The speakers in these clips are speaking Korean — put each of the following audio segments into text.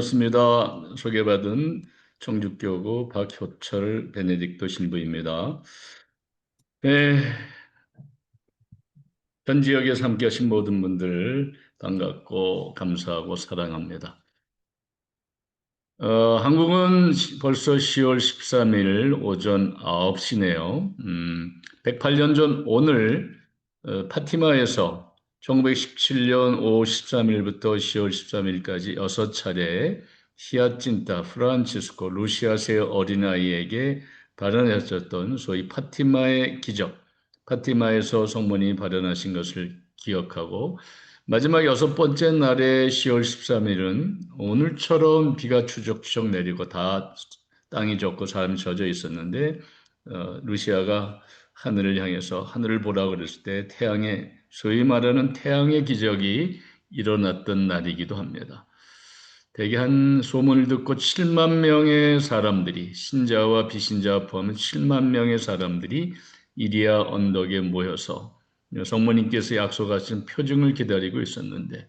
반갑습니다. 소개받은 청주교구 박효철 베네딕토 신부입니다. 네, 현 지역에서 함께하신 모든 분들 반갑고 감사하고 사랑합니다. 한국은 벌써 10월 13일 오전 9시네요. 108년 전 오늘 파티마에서 1917년 5월 13일부터 10월 13일까지 6차례 히아친타 프란치스코 루시아세 어린아이에게 발현하셨던 소위 파티마의 기적, 파티마에서 성모님이 발현하신 것을 기억하고 마지막 6번째 날의 10월 13일은 오늘처럼 비가 추적추적 내리고 다 땅이 젖고 사람이 젖어 있었는데 루시아가 하늘을 향해서 하늘을 보라 그랬을 때 태양의 소위 말하는 태양의 기적이 일어났던 날이기도 합니다. 대개 한 소문을 듣고 7만 명의 사람들이 신자와 비신자 포함한 7만 명의 사람들이 이리아 언덕에 모여서 성모님께서 약속하신 표징을 기다리고 있었는데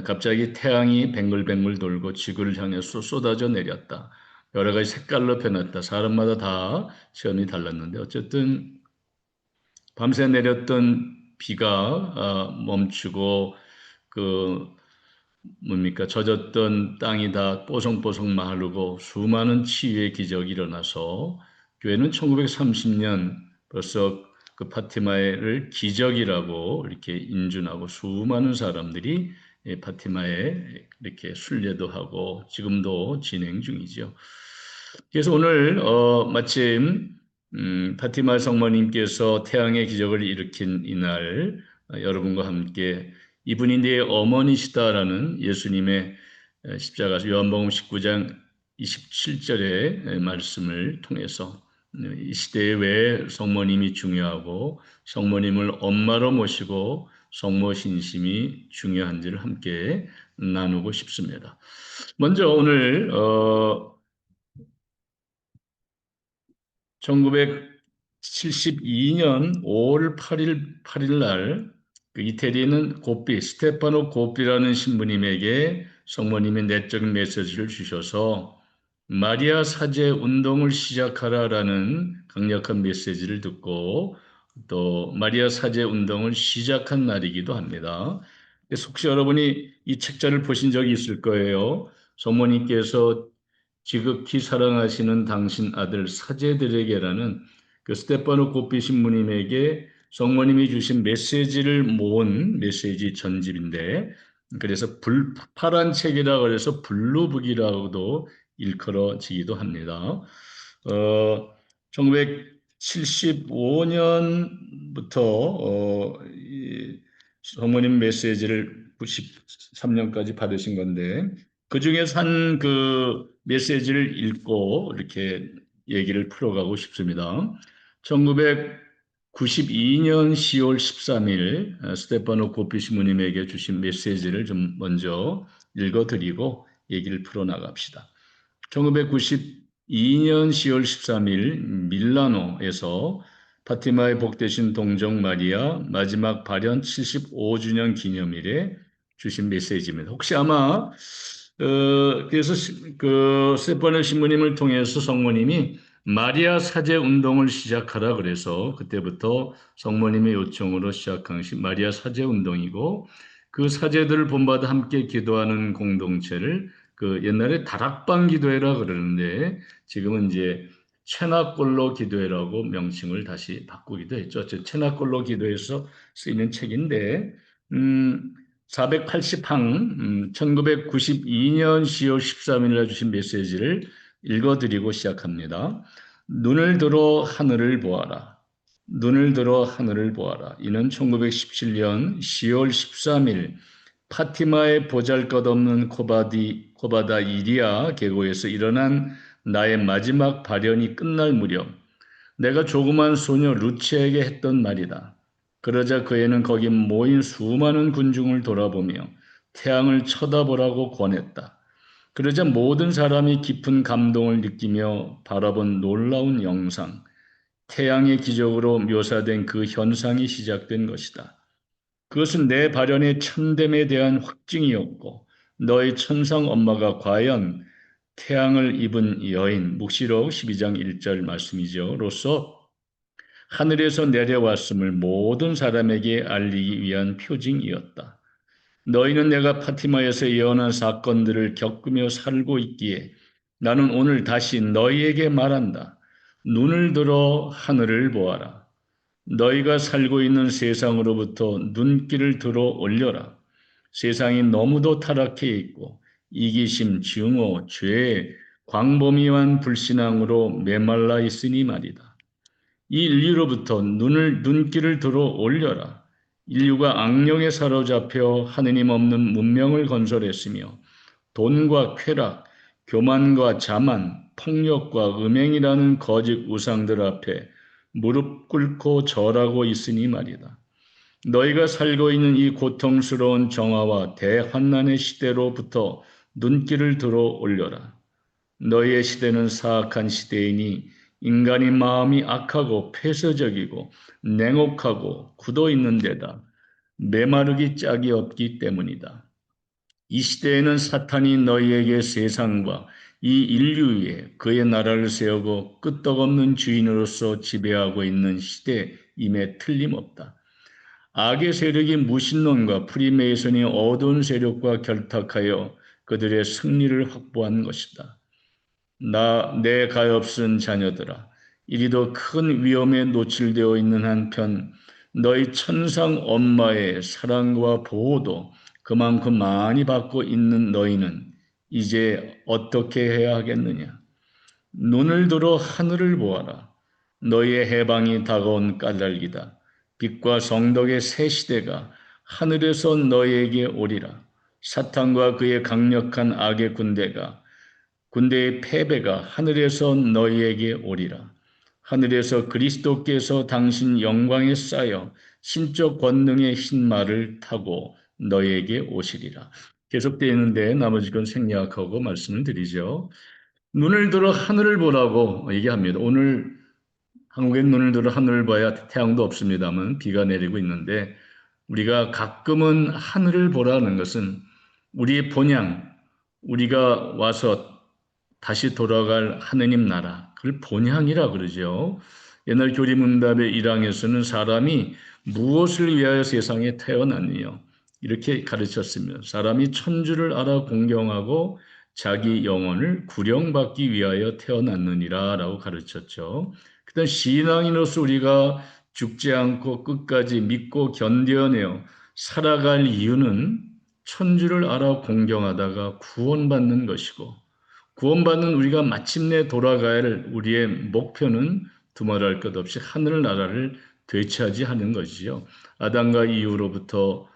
갑자기 태양이 뱅글뱅글 돌고 지구를 향해서 쏟아져 내렸다. 여러 가지 색깔로 변했다. 사람마다 다 체험이 달랐는데 어쨌든 밤새 내렸던 비가 멈추고 그 뭡니까 젖었던 땅이 다 뽀송뽀송 마르고 수많은 치유의 기적이 일어나서 교회는 1930년 벌써 그 파티마를 기적이라고 이렇게 인준하고 수많은 사람들이 파티마에 이렇게 순례도 하고 지금도 진행 중이죠. 그래서 오늘 마침 파티마 성모님께서 태양의 기적을 일으킨 이날 여러분과 함께 이분이 내 어머니시다라는 예수님의 십자가서 요한복음 19장 27절의 말씀을 통해서 이 시대에 왜 성모님이 중요하고 성모님을 엄마로 모시고 성모 신심이 중요한지를 함께 나누고 싶습니다. 먼저 오늘 1972년 5월 8일 날 이태리는 고삐, 스테파노 고삐라는 신부님에게 성모님이 내적 메시지를 주셔서 마리아 사제 운동을 시작하라라는 강력한 메시지를 듣고 또 마리아 사제 운동을 시작한 날이기도 합니다. 혹시 여러분이 이 책자를 보신 적이 있을 거예요. 성모님께서 지극히 사랑하시는 당신 아들 사제들에게라는 그 스테파노 고삐 신부님에게 성모님이 주신 메시지를 모은 메시지 전집인데 그래서 파란 책이라 그래서 블루북이라고도 일컬어지기도 합니다. 1975년부터 성모님 메시지를 93년까지 받으신 건데 그 중에서 한 그 메시지를 읽고 이렇게 얘기를 풀어가고 싶습니다. 1992년 10월 13일 스테파노 고피 신부님에게 주신 메시지를 좀 먼저 읽어드리고 얘기를 풀어나갑시다. 1992년 10월 13일 밀라노에서 파티마의 복되신 동정 마리아 마지막 발현 75주년 기념일에 주신 메시지입니다. 혹시 아마 그래서 그 스테파노 신부님을 통해서 성모님이 마리아 사제 운동을 시작하라 그래서 그때부터 성모님의 요청으로 시작한 것이 마리아 사제 운동이고 그 사제들을 본받아 함께 기도하는 공동체를 그 옛날에 다락방 기도회라 그러는데 지금은 이제 체나골로 기도회라고 명칭을 다시 바꾸기도 했죠. 체나골로 기도회에서 쓰이는 책인데 480항 1992년 10월 13일에 주신 메시지를 읽어드리고 시작합니다. 눈을 들어 하늘을 보아라. 눈을 들어 하늘을 보아라. 이는 1917년 10월 13일 파티마의 보잘것없는 코바다 이리아 계곡에서 일어난 나의 마지막 발현이 끝날 무렵 내가 조그만 소녀 루치에게 했던 말이다. 그러자 그 애는 거기 모인 수많은 군중을 돌아보며 태양을 쳐다보라고 권했다. 그러자 모든 사람이 깊은 감동을 느끼며 바라본 놀라운 영상, 태양의 기적으로 묘사된 그 현상이 시작된 것이다. 그것은 내 발현의 참됨에 대한 확증이었고 너희 천상 엄마가 과연 태양을 입은 여인, 묵시록 12장 1절 말씀이죠. 로서 하늘에서 내려왔음을 모든 사람에게 알리기 위한 표징이었다. 너희는 내가 파티마에서 예언한 사건들을 겪으며 살고 있기에 나는 오늘 다시 너희에게 말한다. 눈을 들어 하늘을 보아라. 너희가 살고 있는 세상으로부터 눈길을 들어 올려라. 세상이 너무도 타락해 있고 이기심, 증오, 죄, 광범위한 불신앙으로 메말라 있으니 말이다. 이 인류로부터 눈길을 들어 올려라. 인류가 악령에 사로잡혀 하느님 없는 문명을 건설했으며 돈과 쾌락, 교만과 자만, 폭력과 음행이라는 거짓 우상들 앞에 무릎 꿇고 절하고 있으니 말이다. 너희가 살고 있는 이 고통스러운 정화와 대환난의 시대로부터 눈길을 들어 올려라. 너희의 시대는 사악한 시대이니 인간이 마음이 악하고 폐쇄적이고 냉혹하고 굳어 있는 데다 메마르기 짝이 없기 때문이다. 이 시대에는 사탄이 너희에게 세상과 이 인류 위에 그의 나라를 세우고 끄떡없는 주인으로서 지배하고 있는 시대임에 틀림없다. 악의 세력이 무신론과 프리메이슨이 어두운 세력과 결탁하여 그들의 승리를 확보한 것이다. 내 가엾은 자녀들아, 이리도 큰 위험에 노출되어 있는 한편 너희 천상 엄마의 사랑과 보호도 그만큼 많이 받고 있는 너희는 이제 어떻게 해야 하겠느냐? 눈을 들어 하늘을 보아라. 너희의 해방이 다가온 까닭이다. 빛과 성덕의 새 시대가 하늘에서 너희에게 오리라. 사탄과 그의 강력한 악의 군대의 패배가 하늘에서 너희에게 오리라. 하늘에서 그리스도께서 당신 영광에 쌓여 신적 권능의 흰 말을 타고 너희에게 오시리라. 계속되어 있는데 나머지 건 생략하고 말씀을 드리죠. 눈을 들어 하늘을 보라고 얘기합니다. 오늘 한국엔 눈을 들어 하늘을 봐야 태양도 없습니다만 비가 내리고 있는데 우리가 가끔은 하늘을 보라는 것은 우리의 본향, 우리가 와서 다시 돌아갈 하느님 나라, 그걸 본향이라 그러죠. 옛날 교리문답의 1항에서는 사람이 무엇을 위하여 세상에 태어났느냐 이렇게 가르쳤으며 사람이 천주를 알아 공경하고 자기 영혼을 구령받기 위하여 태어났느니라 라고 가르쳤죠. 그다음 신앙인으로서 우리가 죽지 않고 끝까지 믿고 견뎌내어 살아갈 이유는 천주를 알아 공경하다가 구원받는 것이고 구원받는 우리가 마침내 돌아가야 할 우리의 목표는 두말할 것 없이 하늘나라를 되찾이하는 것이죠. 아담과 이후로부터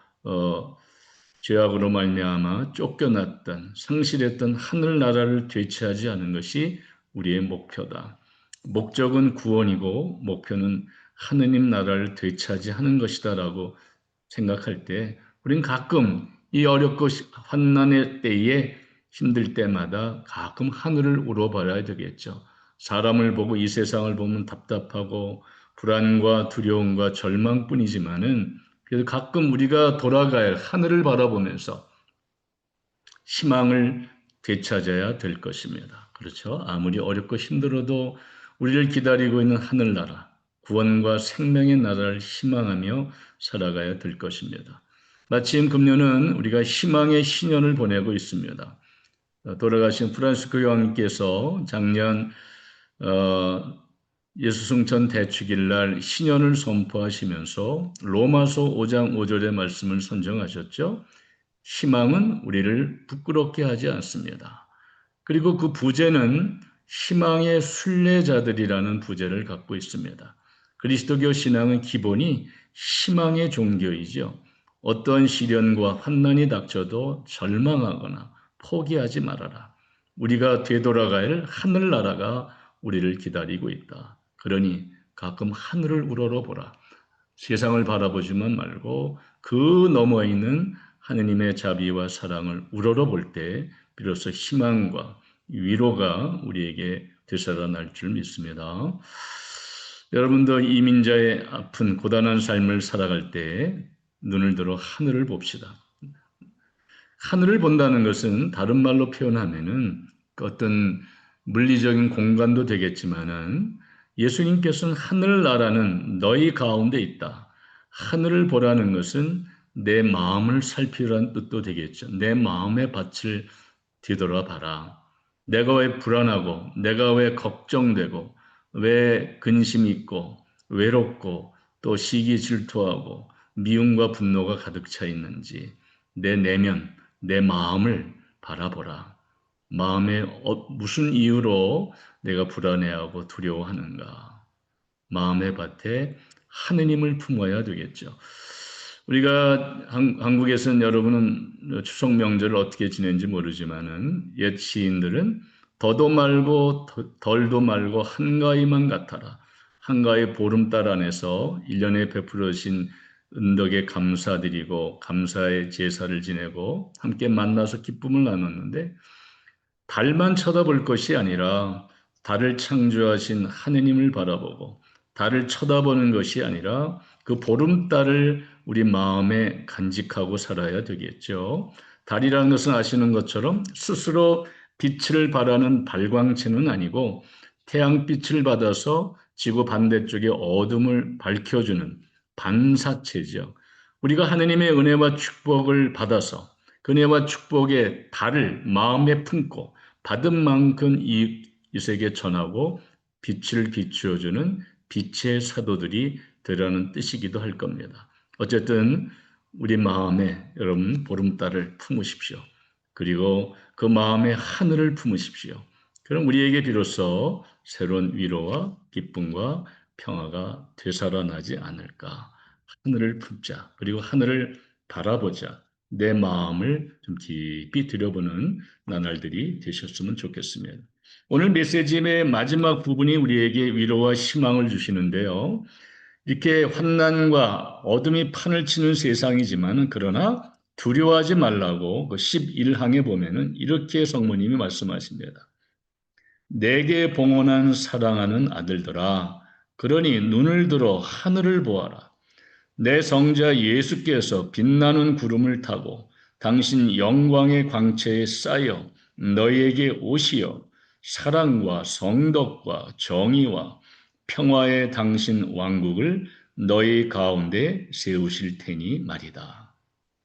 죄악으로 말미암아 쫓겨났던 상실했던 하늘나라를 되찾이하는 것이 우리의 목표다. 목적은 구원이고 목표는 하느님 나라를 되찾이하는 것이다라고 생각할 때 우리는 가끔 이 어렵고 환난의 때에 힘들 때마다 가끔 하늘을 우러봐야 되겠죠. 사람을 보고 이 세상을 보면 답답하고 불안과 두려움과 절망뿐이지만은 그래도 가끔 우리가 돌아갈 하늘을 바라보면서 희망을 되찾아야 될 것입니다. 그렇죠? 아무리 어렵고 힘들어도 우리를 기다리고 있는 하늘나라, 구원과 생명의 나라를 희망하며 살아가야 될 것입니다. 마침 금년은 우리가 희망의 신년을 보내고 있습니다. 돌아가신 프란시스코 교황님께서 작년 예수승천 대축일 날 신년을 선포하시면서 로마서 5장 5절의 말씀을 선정하셨죠. 희망은 우리를 부끄럽게 하지 않습니다. 그리고 그 부제는 희망의 순례자들이라는 부제를 갖고 있습니다. 그리스도교 신앙의 기본이 희망의 종교이죠. 어떤 시련과 환난이 닥쳐도 절망하거나 포기하지 말아라. 우리가 되돌아갈 하늘나라가 우리를 기다리고 있다. 그러니 가끔 하늘을 우러러보라. 세상을 바라보지만 말고 그 너머에 있는 하느님의 자비와 사랑을 우러러볼 때 비로소 희망과 위로가 우리에게 되살아날 줄 믿습니다. 여러분도 이민자의 아픈 고단한 삶을 살아갈 때 눈을 들어 하늘을 봅시다. 하늘을 본다는 것은 다른 말로 표현하면은 어떤 물리적인 공간도 되겠지만은 예수님께서는 하늘나라는 너희 가운데 있다. 하늘을 보라는 것은 내 마음을 살피라는 뜻도 되겠죠. 내 마음의 밭을 뒤돌아봐라. 내가 왜 불안하고, 내가 왜 걱정되고, 왜 근심이 있고, 외롭고, 또 시기 질투하고, 미움과 분노가 가득 차 있는지, 내 내면, 내 마음을 바라보라. 마음에 무슨 이유로 내가 불안해하고 두려워하는가? 마음의 밭에 하느님을 품어야 되겠죠. 우리가 한국에서는 여러분은 추석 명절을 어떻게 지낸지 모르지만은 옛 시인들은 더도 말고 덜도 말고 한가위만 같아라. 한가위 보름달 안에서 1년에 베풀어진 은덕에 감사드리고 감사의 제사를 지내고 함께 만나서 기쁨을 나눴는데 달만 쳐다볼 것이 아니라 달을 창조하신 하느님을 바라보고 달을 쳐다보는 것이 아니라 그 보름달을 우리 마음에 간직하고 살아야 되겠죠. 달이라는 것은 아시는 것처럼 스스로 빛을 발하는 발광체는 아니고 태양빛을 받아서 지구 반대쪽의 어둠을 밝혀주는 반사체죠. 우리가 하느님의 은혜와 축복을 받아서 그 은혜와 축복의 달을 마음에 품고 받은 만큼 이웃에게 전하고 빛을 비추어주는 빛의 사도들이 되라는 뜻이기도 할 겁니다. 어쨌든 우리 마음에 여러분 보름달을 품으십시오. 그리고 그 마음에 하늘을 품으십시오. 그럼 우리에게 비로소 새로운 위로와 기쁨과 평화가 되살아나지 않을까. 하늘을 품자. 그리고 하늘을 바라보자. 내 마음을 좀 깊이 들여보는 나날들이 되셨으면 좋겠습니다. 오늘 메시지의 마지막 부분이 우리에게 위로와 희망을 주시는데요. 이렇게 환난과 어둠이 판을 치는 세상이지만 그러나 두려워하지 말라고 그 11항에 보면은 이렇게 성모님이 말씀하십니다. 내게 봉헌한 사랑하는 아들들아, 그러니 눈을 들어 하늘을 보아라. 내 성자 예수께서 빛나는 구름을 타고 당신 영광의 광채에 쌓여 너희에게 오시어 사랑과 성덕과 정의와 평화의 당신 왕국을 너희 가운데 세우실 테니 말이다.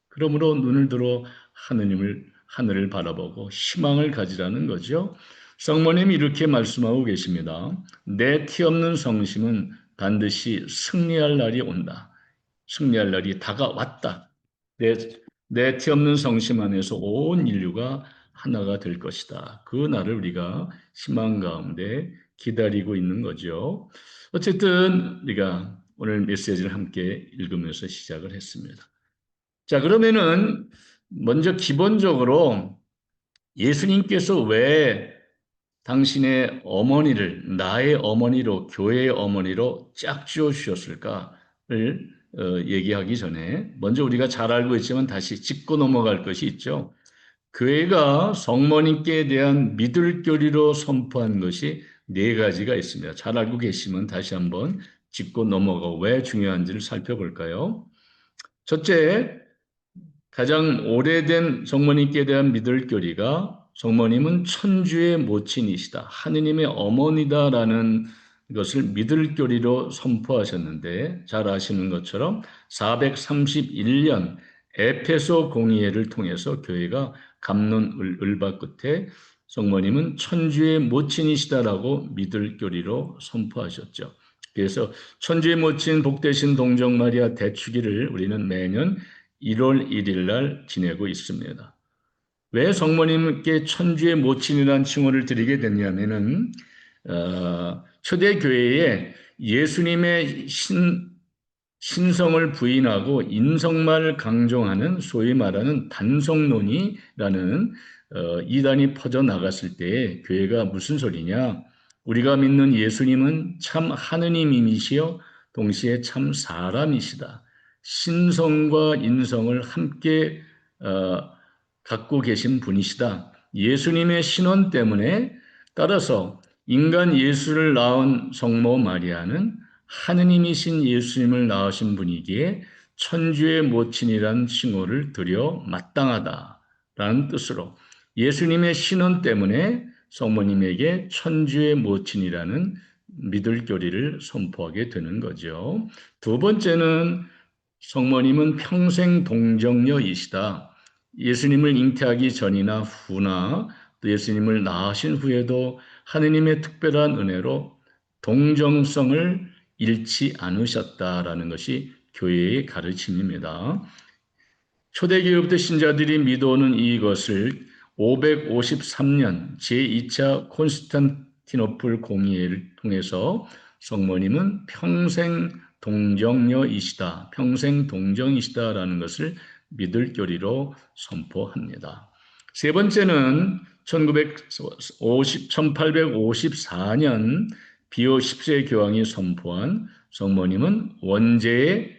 그러므로 눈을 들어 하늘을 바라보고 희망을 가지라는 거죠. 성모님이 이렇게 말씀하고 계십니다. 내 티 없는 성심은 반드시 승리할 날이 온다. 승리할 날이 다가왔다. 내 티 없는 성심 안에서 온 인류가 하나가 될 것이다. 그 날을 우리가 희망 가운데 기다리고 있는 거죠. 어쨌든 우리가 오늘 메시지를 함께 읽으면서 시작을 했습니다. 자, 그러면은 먼저 기본적으로 예수님께서 왜 당신의 어머니를 나의 어머니로 교회의 어머니로 짝지어 주셨을까를 얘기하기 전에 먼저 우리가 잘 알고 있지만 다시 짚고 넘어갈 것이 있죠. 교회가 성모님께 대한 믿을교리로 선포한 것이 네 가지가 있습니다. 잘 알고 계시면 다시 한번 짚고 넘어가고 왜 중요한지를 살펴볼까요? 첫째, 가장 오래된 성모님께 대한 믿을교리가 성모님은 천주의 모친이시다. 하느님의 어머니다라는 것을 믿을교리로 선포하셨는데 잘 아시는 것처럼 431년 에페소 공의회를 통해서 교회가 갑론을박 끝에 성모님은 천주의 모친이시다라고 믿을교리로 선포하셨죠. 그래서 천주의 모친 복되신 동정 마리아 대축일을 우리는 매년 1월 1일 날 지내고 있습니다. 왜 성모님께 천주의 모친이라는 칭호를 드리게 됐냐면은 초대교회에 예수님의 신성을 부인하고 인성만을 강조하는 소위 말하는 단성론이라는 이단이 퍼져나갔을 때 교회가 무슨 소리냐? 우리가 믿는 예수님은 참 하느님이시여 동시에 참 사람이시다. 신성과 인성을 함께 갖고 계신 분이시다. 예수님의 신원 때문에 따라서 인간 예수를 낳은 성모 마리아는 하느님이신 예수님을 낳으신 분이기에 천주의 모친이란 칭호를 드려 마땅하다라고 라는 뜻으로 예수님의 신원 때문에 성모님에게 천주의 모친이라는 믿을 교리를 선포하게 되는 거죠. 두 번째는 성모님은 평생 동정녀이시다. 예수님을 잉태하기 전이나 후나 또 예수님을 낳으신 후에도 하느님의 특별한 은혜로 동정성을 잃지 않으셨다라는 것이 교회의 가르침입니다. 초대교회부터 신자들이 믿어오는 이것을 553년 제2차 콘스탄티노플 공의회를 통해서 성모님은 평생 동정녀이시다, 평생 동정이시다라는 것을 믿을 교리로 선포합니다. 세 번째는 1854년 비오 10세 교황이 선포한 성모님은 원죄에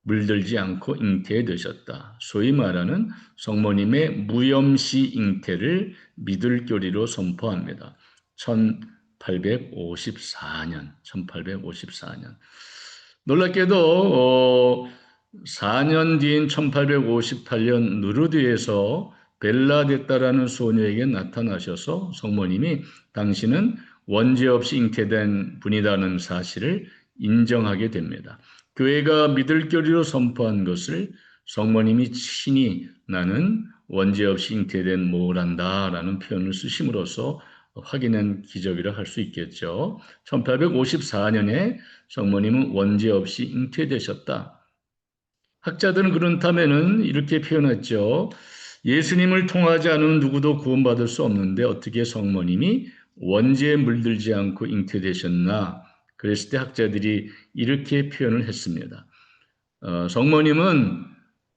물들지 않고 잉태되셨다. 소위 말하는 성모님의 무염시 잉태를 믿을 교리로 선포합니다. 1854년. 놀랍게도 4년 뒤인 1858년 누르드에서 벨라데타라는 소녀에게 나타나셔서 성모님이 당신은 원죄 없이 잉태된 분이라는 사실을 인정하게 됩니다. 교회가 믿을 교리로 선포한 것을 성모님이 친히 나는 원죄 없이 잉태된 모란다라는 표현을 쓰심으로써 확인한 기적이라 할 수 있겠죠. 1854년에 성모님은 원죄 없이 잉태되셨다. 학자들은 그렇다면은 이렇게 표현했죠. 예수님을 통하지 않은 누구도 구원받을 수 없는데 어떻게 성모님이 원죄에 물들지 않고 잉태되셨나? 그랬을 때 학자들이 이렇게 표현을 했습니다. 성모님은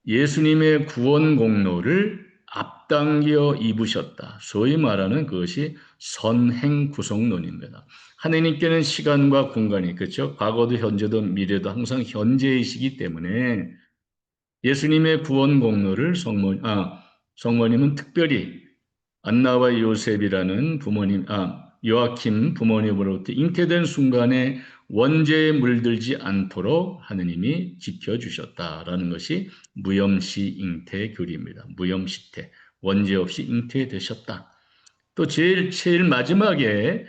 예수님의 구원 공로를 앞당겨 입으셨다. 소위 말하는 그것이 선행 구속론입니다. 하나님께는 시간과 공간이, 그렇죠? 과거도 현재도 미래도 항상 현재이시기 때문에 예수님의 구원 공로를 성모님은 특별히 안나와 요셉이라는 요아킴 부모님으로부터 잉태된 순간에 원죄에 물들지 않도록 하느님이 지켜주셨다라는 것이 무염시 잉태 교리입니다. 무염시태, 원죄 없이 잉태되셨다. 또 제일 마지막에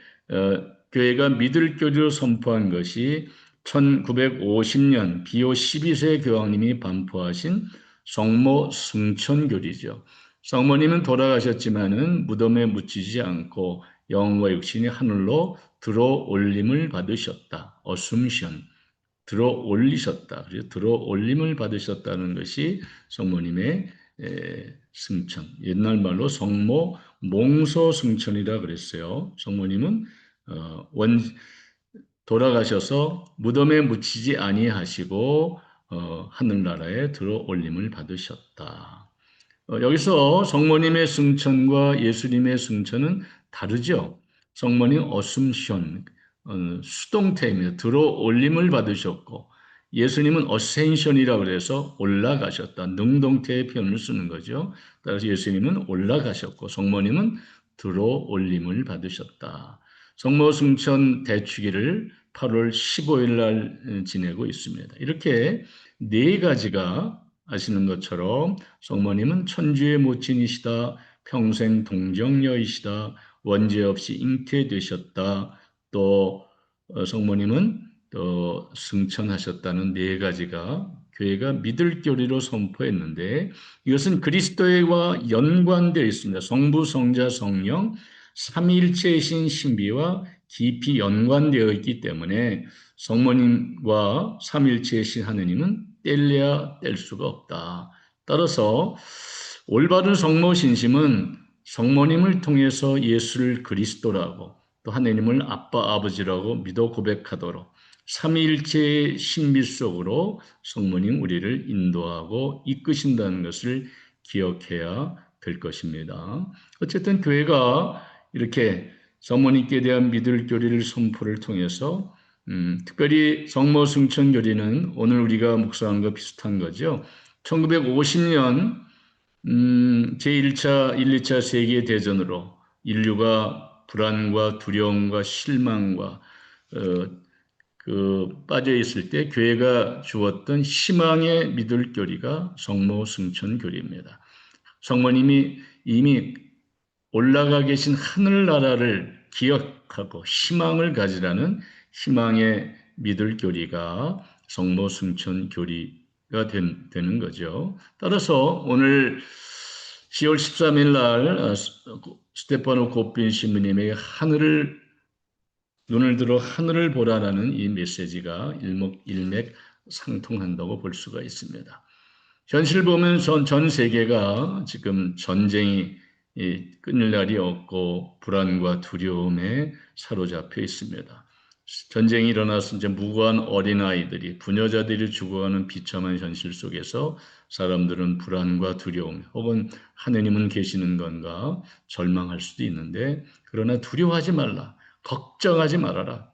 교회가 믿을 교리로 선포한 것이 1950년 비오 12세 교황님이 반포하신 성모 승천교리죠. 성모님은 돌아가셨지만은 무덤에 묻히지 않고 영과 육신이 하늘로 들어 올림을 받으셨다. 어숨션, 들어 올리셨다. 그래서 들어 올림을 받으셨다는 것이 성모님의 승천. 옛날 말로 성모 몽소 승천이라 그랬어요. 성모님은 돌아가셔서 무덤에 묻히지 아니하시고 하늘나라에 들어 올림을 받으셨다. 여기서 성모님의 승천과 예수님의 승천은 다르죠. 성모님 어숨션, 수동태입니다. 들어 올림을 받으셨고 예수님은 어센션이라고 해서 올라가셨다. 능동태의 표현을 쓰는 거죠. 따라서 예수님은 올라가셨고 성모님은 들어 올림을 받으셨다. 성모 승천 대축일을 8월 15일 날 지내고 있습니다. 이렇게 네 가지가 아시는 것처럼 성모님은 천주의 모친이시다, 평생 동정녀이시다, 원죄 없이 잉태되셨다, 또 성모님은 또 승천하셨다는 네 가지가 교회가 믿을 교리로 선포했는데 이것은 그리스도와 연관되어 있습니다. 성부, 성자, 성령 삼위일체이신 신비와 깊이 연관되어 있기 때문에 성모님과 삼위일체이신 하느님은 뗄래야 뗄 수가 없다. 따라서 올바른 성모 신심은 성모님을 통해서 예수를 그리스도라고 또 하느님을 아빠 아버지라고 믿어 고백하도록 삼위일체의 신비 속으로 성모님 우리를 인도하고 이끄신다는 것을 기억해야 될 것입니다. 어쨌든 교회가 이렇게 성모님께 대한 믿을 교리를 선포를 통해서 특별히 성모 승천 교리는 오늘 우리가 묵상한 것 비슷한 거죠. 1950년 제1차, 1, 2차 세계대전으로 인류가 불안과 두려움과 실망과 빠져 있을 때 교회가 주었던 희망의 믿을 교리가 성모 승천 교리입니다. 성모님이 이미 올라가 계신 하늘나라를 기억하고 희망을 가지라는 희망의 믿을 교리가 성모 승천 교리가 되는 거죠. 따라서 오늘 10월 13일 날 스테파노 고핀 신부님에게 눈을 들어 하늘을 보라라는 이 메시지가 일맥 상통한다고 볼 수가 있습니다. 현실 보면 전 세계가 지금 전쟁이 끊을 날이 없고 불안과 두려움에 사로잡혀 있습니다. 전쟁이 일어나서 이제 무고한 어린아이들이, 부녀자들이 죽어가는 비참한 현실 속에서 사람들은 불안과 두려움, 혹은 하느님은 계시는 건가 절망할 수도 있는데, 그러나 두려워하지 말라, 걱정하지 말아라.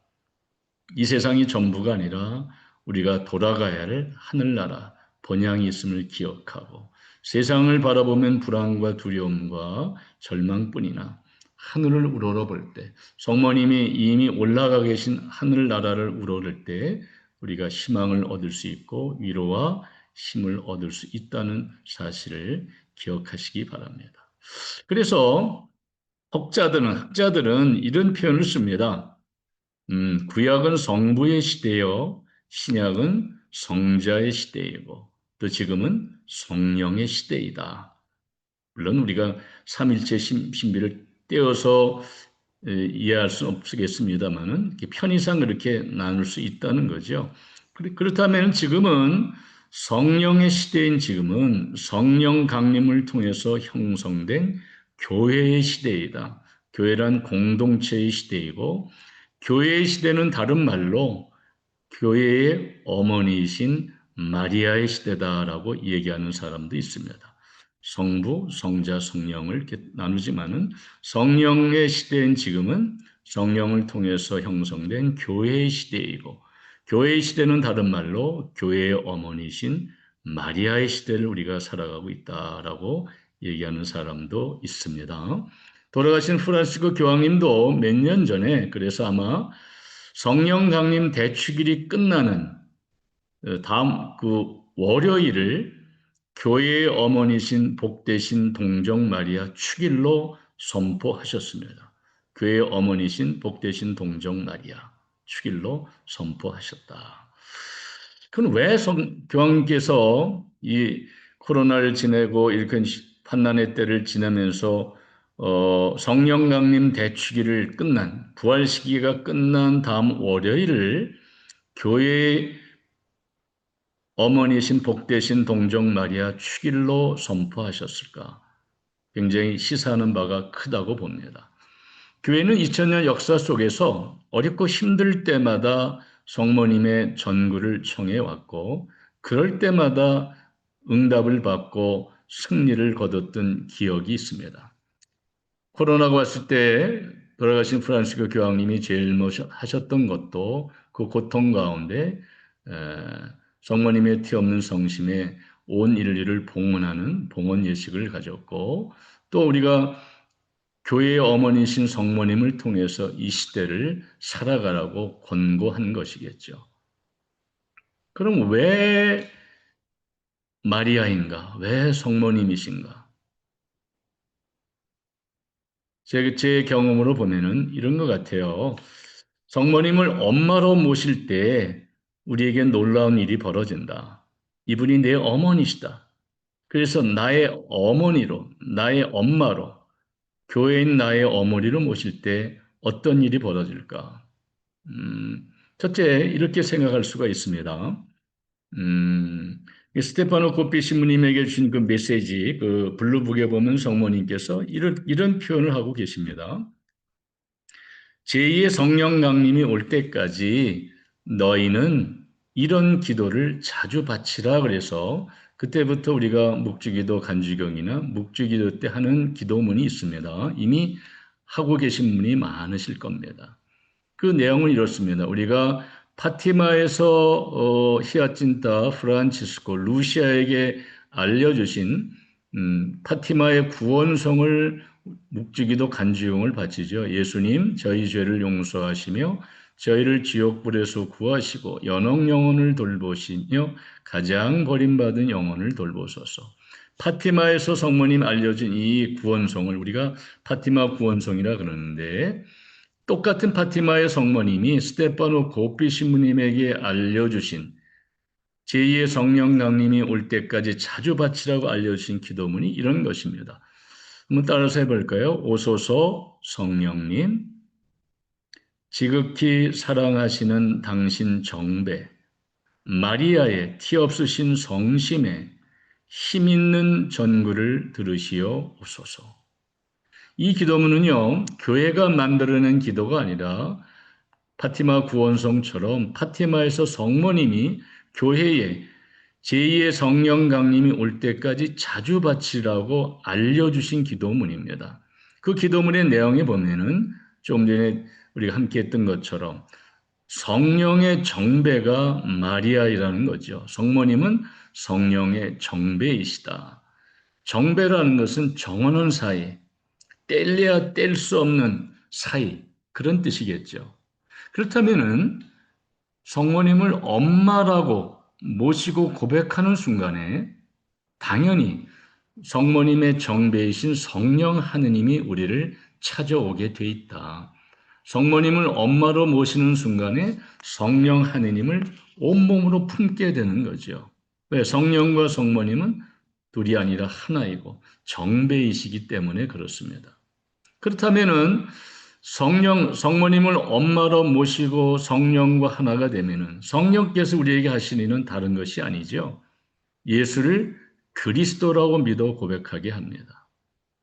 이 세상이 전부가 아니라 우리가 돌아가야 할 하늘나라, 본향이 있음을 기억하고, 세상을 바라보면 불안과 두려움과 절망뿐이나 하늘을 우러러볼 때, 성모님이 이미 올라가 계신 하늘나라를 우러를 때 우리가 희망을 얻을 수 있고 위로와 힘을 얻을 수 있다는 사실을 기억하시기 바랍니다. 그래서 학자들은 이런 표현을 씁니다. 구약은 성부의 시대요, 신약은 성자의 시대이고, 또 지금은 성령의 시대이다. 물론 우리가 삼일체 신비를 떼어서 이해할 수는 없겠습니다만은 편의상 그렇게 나눌 수 있다는 거죠. 그렇다면 지금은 성령의 시대인 지금은 성령 강림을 통해서 형성된 교회의 시대이다. 교회란 공동체의 시대이고, 교회의 시대는 다른 말로 교회의 어머니이신 마리아의 시대다라고 얘기하는 사람도 있습니다. 성부, 성자, 성령을 이렇게 나누지만은 성령의 시대인 지금은 성령을 통해서 형성된 교회의 시대이고, 교회의 시대는 다른 말로 교회의 어머니이신 마리아의 시대를 우리가 살아가고 있다라고 얘기하는 사람도 있습니다. 돌아가신 프란시스코 교황님도 몇 년 전에, 그래서 아마 성령 강림 대축일이 끝나는 다음 그 월요일을 교회의 어머니신 복되신 동정 마리아 축일로 선포하셨습니다. 교회의 어머니신 복되신 동정 마리아 축일로 선포하셨다. 그건 왜 교황께서 이 코로나를 지내고 이렇게 환난의 때를 지내면서 성령 강림 대축일을 끝난, 부활 시기가 끝난 다음 월요일을 교회의 어머니신 복되신 동정 마리아 축일로 선포하셨을까? 굉장히 시사하는 바가 크다고 봅니다. 교회는 2000년 역사 속에서 어렵고 힘들 때마다 성모님의 전구를 청해왔고, 그럴 때마다 응답을 받고 승리를 거뒀던 기억이 있습니다. 코로나가 왔을 때 돌아가신 프란시스코 교황님이 제일 먼저 하셨던 것도 그 고통 가운데 성모님의 티 없는 성심에 온 인류를 봉헌하는 봉헌 예식을 가졌고, 또 우리가 교회의 어머니신 성모님을 통해서 이 시대를 살아가라고 권고한 것이겠죠. 그럼 왜 마리아인가? 왜 성모님이신가? 제 경험으로 보면은 이런 것 같아요. 성모님을 엄마로 모실 때 우리에겐 놀라운 일이 벌어진다. 이분이 내 어머니시다. 그래서 나의 어머니로, 나의 엄마로, 교회인 나의 어머니로 모실 때 어떤 일이 벌어질까? 첫째, 이렇게 생각할 수가 있습니다. 스테파노 고피 신부님에게 주신 그 메시지, 그 블루북에 보면 성모님께서 이런 표현을 하고 계십니다. 제2의 성령 강림이 올 때까지 너희는 이런 기도를 자주 바치라 그래서 그때부터 우리가 묵주기도 간주경이나 묵주기도 때 하는 기도문이 있습니다. 이미 하고 계신 분이 많으실 겁니다. 그 내용은 이렇습니다. 우리가 파티마에서 히아친타 프란치스코 루시아에게 알려주신 파티마의 구원성을 묵주기도 간주용을 바치죠. 예수님, 저희 죄를 용서하시며 저희를 지옥불에서 구하시고 연옥 영혼을 돌보시며 가장 버림받은 영혼을 돌보소서. 파티마에서 성모님 알려진 이 구원송을 우리가 파티마 구원송이라 그러는데, 똑같은 파티마의 성모님이 스테파노 고삐 신부님에게 알려주신 제2의 성령 강림이 올 때까지 자주 바치라고 알려주신 기도문이 이런 것입니다. 한번 따라서 해볼까요? 오소서 성령님, 지극히 사랑하시는 당신 정배, 마리아의 티 없으신 성심에 힘 있는 전구를 들으시어 오소서. 이 기도문은요, 교회가 만들어낸 기도가 아니라 파티마 구원성처럼 파티마에서 성모님이 교회에 제2의 성령 강림이 올 때까지 자주 바치라고 알려주신 기도문입니다. 그 기도문의 내용에 보면은 좀 전에 우리가 함께 했던 것처럼 성령의 정배가 마리아이라는 거죠. 성모님은 성령의 정배이시다. 정배라는 것은 정하는 사이, 뗄래야 뗄 수 없는 사이, 그런 뜻이겠죠. 그렇다면은 성모님을 엄마라고 모시고 고백하는 순간에 당연히 성모님의 정배이신 성령 하느님이 우리를 찾아오게 돼 있다. 성모님을 엄마로 모시는 순간에 성령 하느님을 온몸으로 품게 되는 거죠. 왜? 성령과 성모님은 둘이 아니라 하나이고 정배이시기 때문에 그렇습니다. 그렇다면은 성모님을 엄마로 모시고 성령과 하나가 되면은 성령께서 우리에게 하시는 일은 다른 것이 아니죠. 예수를 그리스도라고 믿어 고백하게 합니다.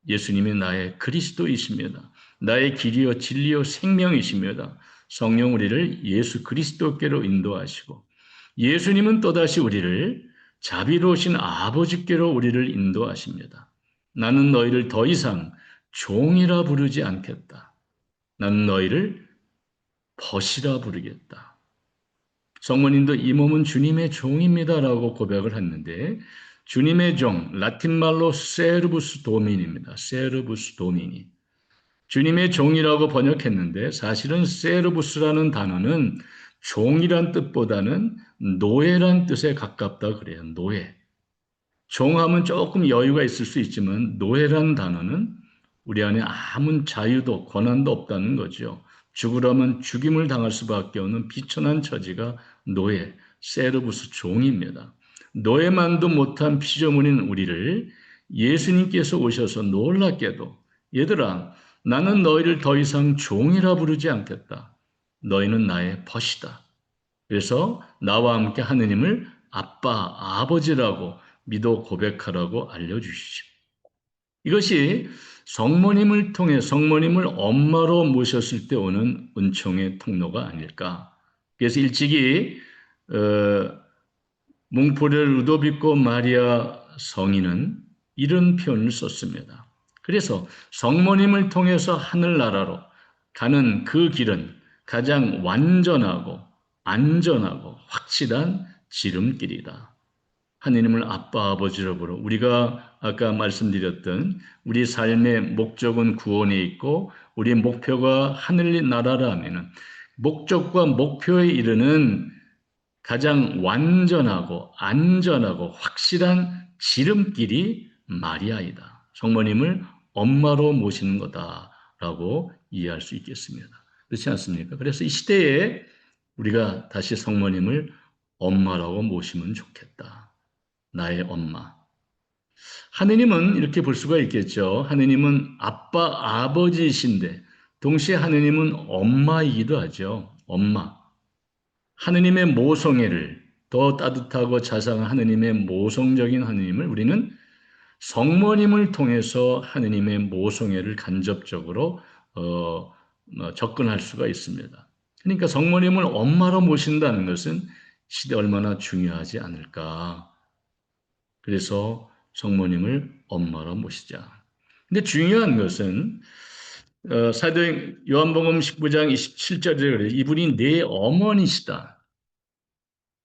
예수님이 나의 그리스도이십니다. 나의 길이요 진리요 생명이십니다. 성령 우리를 예수 그리스도께로 인도하시고 예수님은 또다시 우리를 자비로우신 아버지께로 우리를 인도하십니다. 나는 너희를 더 이상 종이라 부르지 않겠다. 나는 너희를 벗이라 부르겠다. 성모님도 이 몸은 주님의 종입니다라고 고백을 했는데 주님의 종, 라틴 말로 세르부스 도민입니다. 세르부스 도미니. 주님의 종이라고 번역했는데 사실은 세르부스라는 단어는 종이란 뜻보다는 노예란 뜻에 가깝다 그래요. 노예. 종하면 조금 여유가 있을 수 있지만 노예란 단어는 우리 안에 아무 자유도 권한도 없다는 거죠. 죽으려면 죽임을 당할 수밖에 없는 비천한 처지가 노예, 세르부스 종입니다. 노예만도 못한 피조물인 우리를 예수님께서 오셔서 놀랍게도 얘들아 나는 너희를 더 이상 종이라 부르지 않겠다. 너희는 나의 벗이다. 그래서 나와 함께 하느님을 아빠, 아버지라고 믿어 고백하라고 알려주시죠. 이것이 성모님을 통해 성모님을 엄마로 모셨을 때 오는 은총의 통로가 아닐까. 그래서 일찍이 몽포레 루도비코 마리아 성인은 이런 표현을 썼습니다. 그래서 성모님을 통해서 하늘나라로 가는 그 길은 가장 완전하고 안전하고 확실한 지름길이다. 하느님을 아빠 아버지로 부르 우리가 아까 말씀드렸던 우리 삶의 목적은 구원에 있고 우리의 목표가 하늘나라라면은 목적과 목표에 이르는 가장 완전하고 안전하고 확실한 지름길이 마리아이다. 성모님을 엄마로 모시는 거다라고 이해할 수 있겠습니다. 그렇지 않습니까? 그래서 이 시대에 우리가 다시 성모님을 엄마라고 모시면 좋겠다. 나의 엄마. 하느님은 이렇게 볼 수가 있겠죠. 하느님은 아빠, 아버지이신데 동시에 하느님은 엄마이기도 하죠. 엄마. 하느님의 모성애를 더 따뜻하고 자상한 하느님의 모성적인 하느님을 우리는 성모님을 통해서 하느님의 모성애를 간접적으로 접근할 수가 있습니다. 그러니까 성모님을 엄마로 모신다는 것은 시대 얼마나 중요하지 않을까. 그래서 성모님을 엄마로 모시자. 근데 중요한 것은 사도행 요한복음 19장 27절에 그래요. 이분이 내 어머니시다.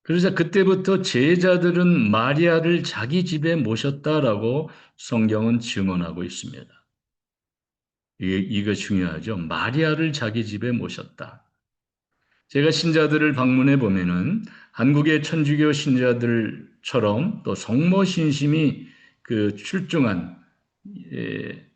그래서 그때부터 제자들은 마리아를 자기 집에 모셨다라고 성경은 증언하고 있습니다. 이거 중요하죠. 마리아를 자기 집에 모셨다. 제가 신자들을 방문해 보면은 한국의 천주교 신자들처럼 또 성모 신심이 그 출중한 예,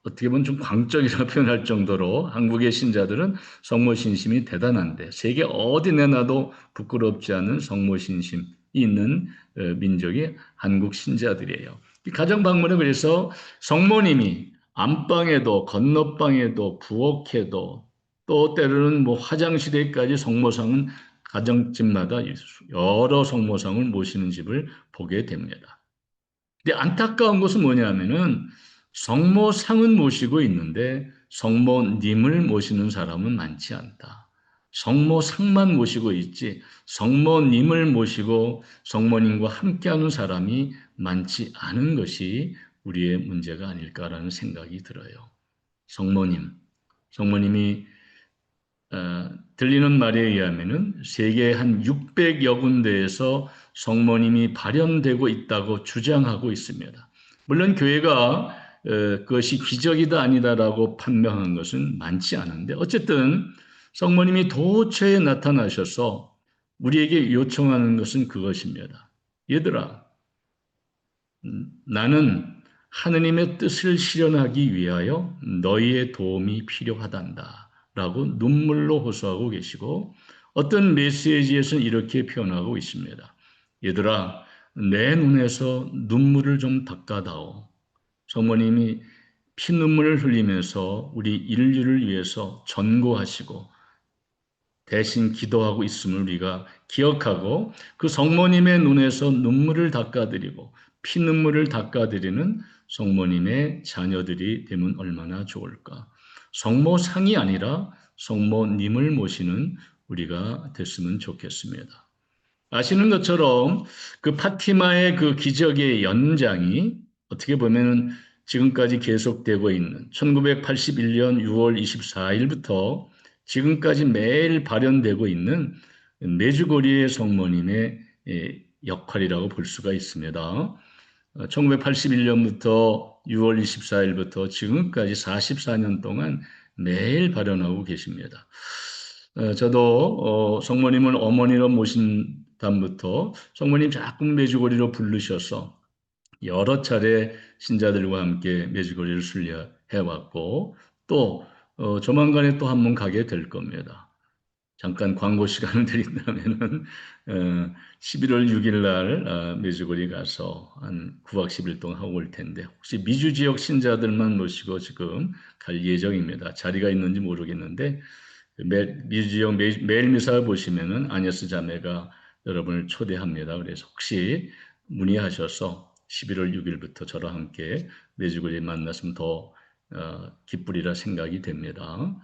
어떻게 보면 좀 광적이라고 표현할 정도로 한국의 신자들은 성모 신심이 대단한데 세계 어디 내놔도 부끄럽지 않은 성모 신심이 있는 민족이 한국 신자들이에요. 이 가정 방문은 그래서 성모님이 안방에도 건너방에도 부엌에도 또 때로는 뭐 화장실에까지 성모상은 가정집마다 여러 성모상을 모시는 집을 보게 됩니다. 근데 안타까운 것은 뭐냐면은 성모상은 모시고 있는데 성모님을 모시는 사람은 많지 않다. 성모상만 모시고 있지 성모님을 모시고 성모님과 함께하는 사람이 많지 않은 것이 우리의 문제가 아닐까라는 생각이 들어요. 성모님, 성모님이 들리는 말에 의하면은 세계 한 600여 군데에서 성모님이 발현되고 있다고 주장하고 있습니다. 물론 교회가 그것이 기적이다 아니다라고 판명한 것은 많지 않은데 어쨌든 성모님이 도처에 나타나셔서 우리에게 요청하는 것은 그것입니다. 얘들아, 나는 하느님의 뜻을 실현하기 위하여 너희의 도움이 필요하단다. 라고 눈물로 호소하고 계시고 어떤 메시지에서는 이렇게 표현하고 있습니다. 얘들아, 내 눈에서 눈물을 좀 닦아다오. 성모님이 피눈물을 흘리면서 우리 인류를 위해서 전고하시고 대신 기도하고 있음을 우리가 기억하고 그 성모님의 눈에서 눈물을 닦아드리고 피눈물을 닦아드리는 성모님의 자녀들이 되면 얼마나 좋을까. 성모상이 아니라 성모님을 모시는 우리가 됐으면 좋겠습니다. 아시는 것처럼 그 파티마의 그 기적의 연장이 어떻게 보면 지금까지 계속되고 있는 1981년 6월 24일부터 지금까지 매일 발현되고 있는 메주고리의 성모님의 역할이라고 볼 수가 있습니다. 1981년부터 6월 24일부터 지금까지 44년 동안 매일 발현하고 계십니다. 저도 성모님을 어머니로 모신 다음부터 성모님 자꾸 메주고리로 부르셔서 여러 차례 신자들과 함께 메주고리를 순례해왔고 또 조만간에 또 한 번 가게 될 겁니다. 잠깐 광고 시간을 드린다면은 11월 6일 날 메주고리 가서 한 9박 10일 동안 하고 올 텐데 혹시 미주 지역 신자들만 모시고 지금 갈 예정입니다. 자리가 있는지 모르겠는데 미주 지역 매일 미사 보시면은 아니어스 자매가 여러분을 초대합니다. 그래서 혹시 문의하셔서 11월 6일부터 저와 함께 메주고리 만났으면 더 기쁘리라 생각이 됩니다.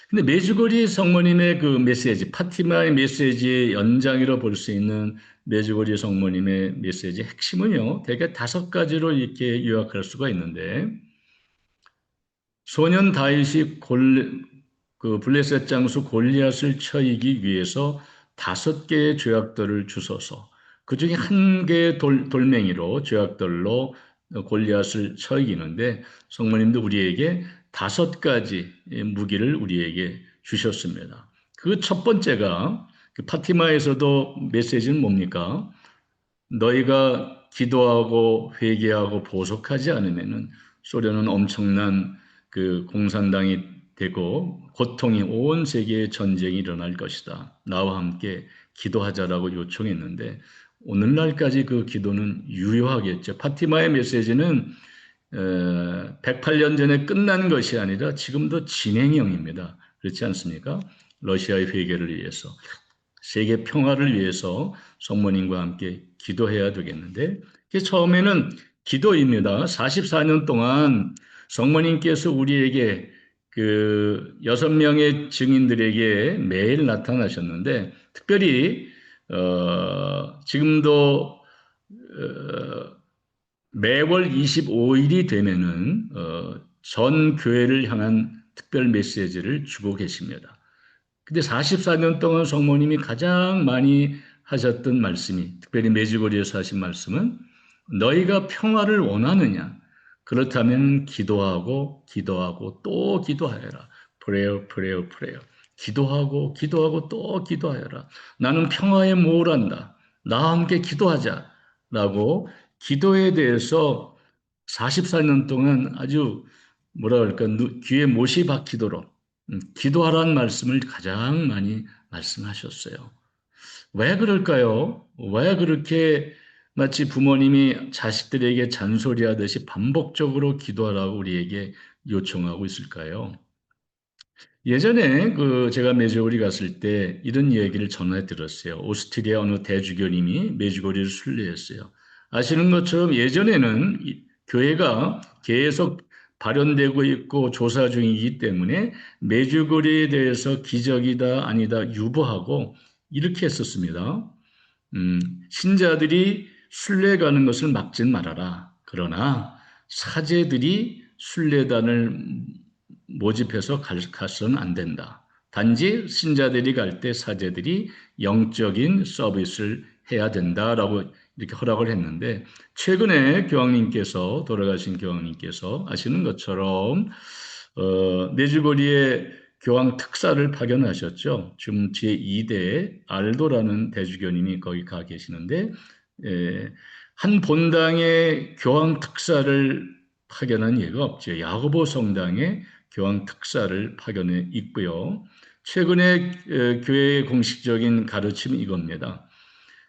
근데 메주고리 성모님의 그 메시지, 파티마의 메시지의 연장이라고 볼 수 있는 메주고리 성모님의 메시지의 핵심은요, 대개 5가지로 이렇게 요약할 수가 있는데, 소년 다윗이 그 블레셋 장수 골리앗을 쳐이기 위해서 5개의 죄악들을 주소서, 그 중에 한 개의 돌멩이로 죄악들로 골리앗을 쳐 이기는데 성모님도 우리에게 5가지 무기를 우리에게 주셨습니다. 그 첫 번째가 그 파티마에서도 메시지는 뭡니까? 너희가 기도하고 회개하고 보속하지 않으면은 소련은 엄청난 그 공산당이 되고 고통이 온 세계에 전쟁이 일어날 것이다. 나와 함께 기도하자라고 요청했는데 오늘날까지 그 기도는 유효하겠죠. 파티마의 메시지는 108년 전에 끝난 것이 아니라 지금도 진행형입니다. 그렇지 않습니까? 러시아의 회개를 위해서, 세계 평화를 위해서 성모님과 함께 기도해야 되겠는데, 처음에는 기도입니다. 44년 동안 성모님께서 우리에게 그 6명의 증인들에게 매일 나타나셨는데, 특별히 지금도 매월 25일이 되면은 전 교회를 향한 특별 메시지를 주고 계십니다. 근데 44년 동안 성모님이 가장 많이 하셨던 말씀이, 특별히 메주거리에서 하신 말씀은 너희가 평화를 원하느냐? 그렇다면 기도하고 기도하고 또 기도하여라. Prayer, prayer, prayer. 기도하고 기도하고 또 기도하여라. 나는 평화에 모으란다. 나와 함께 기도하자. 라고 기도에 대해서 44년 동안 아주 뭐라 그럴까 귀에 못이 박히도록 기도하라는 말씀을 가장 많이 말씀하셨어요. 왜 그럴까요? 왜 그렇게 마치 부모님이 자식들에게 잔소리하듯이 반복적으로 기도하라고 우리에게 요청하고 있을까요? 예전에 제가 메주거리 갔을 때 이런 얘기를 전해 들었어요. 오스트리아 어느 대주교님이 메주거리를 순례했어요. 아시는 것처럼 예전에는 교회가 계속 발현되고 있고 조사 중이기 때문에 메주거리에 대해서 기적이다 아니다 유보하고 이렇게 했었습니다. 음, 신자들이 순례 가는 것을 막진 말아라. 그러나 사제들이 순례단을 모집해서 가서는 안 된다. 단지 신자들이 갈 때 사제들이 영적인 서비스를 해야 된다라고 이렇게 허락을 했는데 최근에 교황님께서 돌아가신 교황님께서 아시는 것처럼 메주거리에 교황 특사를 파견하셨죠. 지금 제2대 알도라는 대주교님이 거기 가 계시는데 한 본당에 교황 특사를 파견한 예가 없죠. 야고보 성당에 교황 특사를 파견해 있고요. 최근에 교회의 공식적인 가르침이 이겁니다.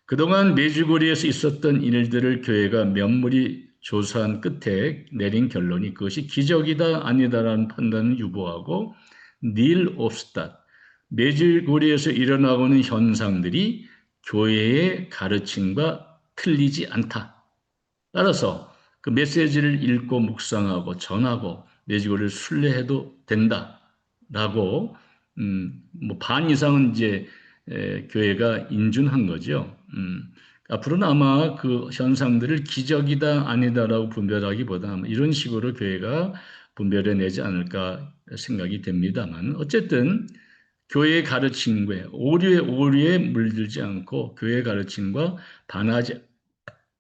그동안 메주고리에서 있었던 일들을 교회가 면밀히 조사한 끝에 내린 결론이 그것이 기적이다 아니다라는 판단을 유보하고 닐 옵스tat, 메주고리에서 일어나고 있는 현상들이 교회의 가르침과 틀리지 않다. 따라서 그 메시지를 읽고 묵상하고 전하고 메주고리를 순례해도 된다라고 뭐반 이상은 이제 교회가 인준한 거죠. 앞으로는 아마 그 현상들을 기적이다 아니다라고 분별하기보다 아마 이런 식으로 교회가 분별해 내지 않을까 생각이 됩니다만 어쨌든 교회의 가르침과 오류에 물들지 않고 교회의 가르침과 반하지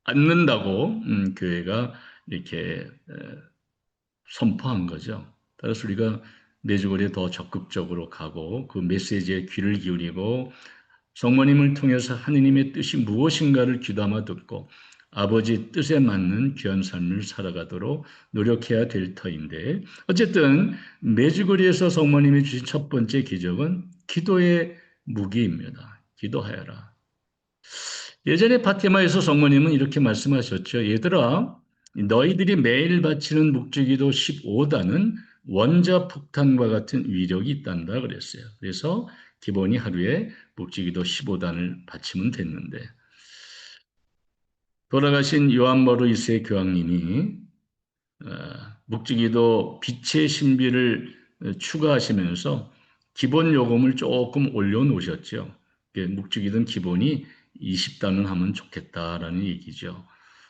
않는다고 교회가 이렇게 선포한 거죠. 따라서 우리가 내주거리에 더 적극적으로 가고 그 메시지에 귀를 기울이고 성모님을 통해서 하느님의 뜻이 무엇인가를 귀담아 듣고 아버지 뜻에 맞는 귀한 삶을 살아가도록 노력해야 될 터인데 어쨌든 메주거리에서 성모님이 주신 첫 번째 기적은 기도의 무기입니다. 기도하여라. 예전에 파티마에서 성모님은 이렇게 말씀하셨죠. 얘들아, 너희들이 매일 바치는 묵주기도 15단은 원자폭탄과 같은 위력이 있단다 그랬어요. 그래서 기본이 하루에 묵주기도 15단을 바치면 됐는데 돌아가신 요한마로 2세 교황님이 묵주기도 빛의 신비를 추가하시면서 기본 요금을 조금 올려놓으셨죠. 묵주기도는 기본이 20단은 하면 좋겠다라는 얘기죠.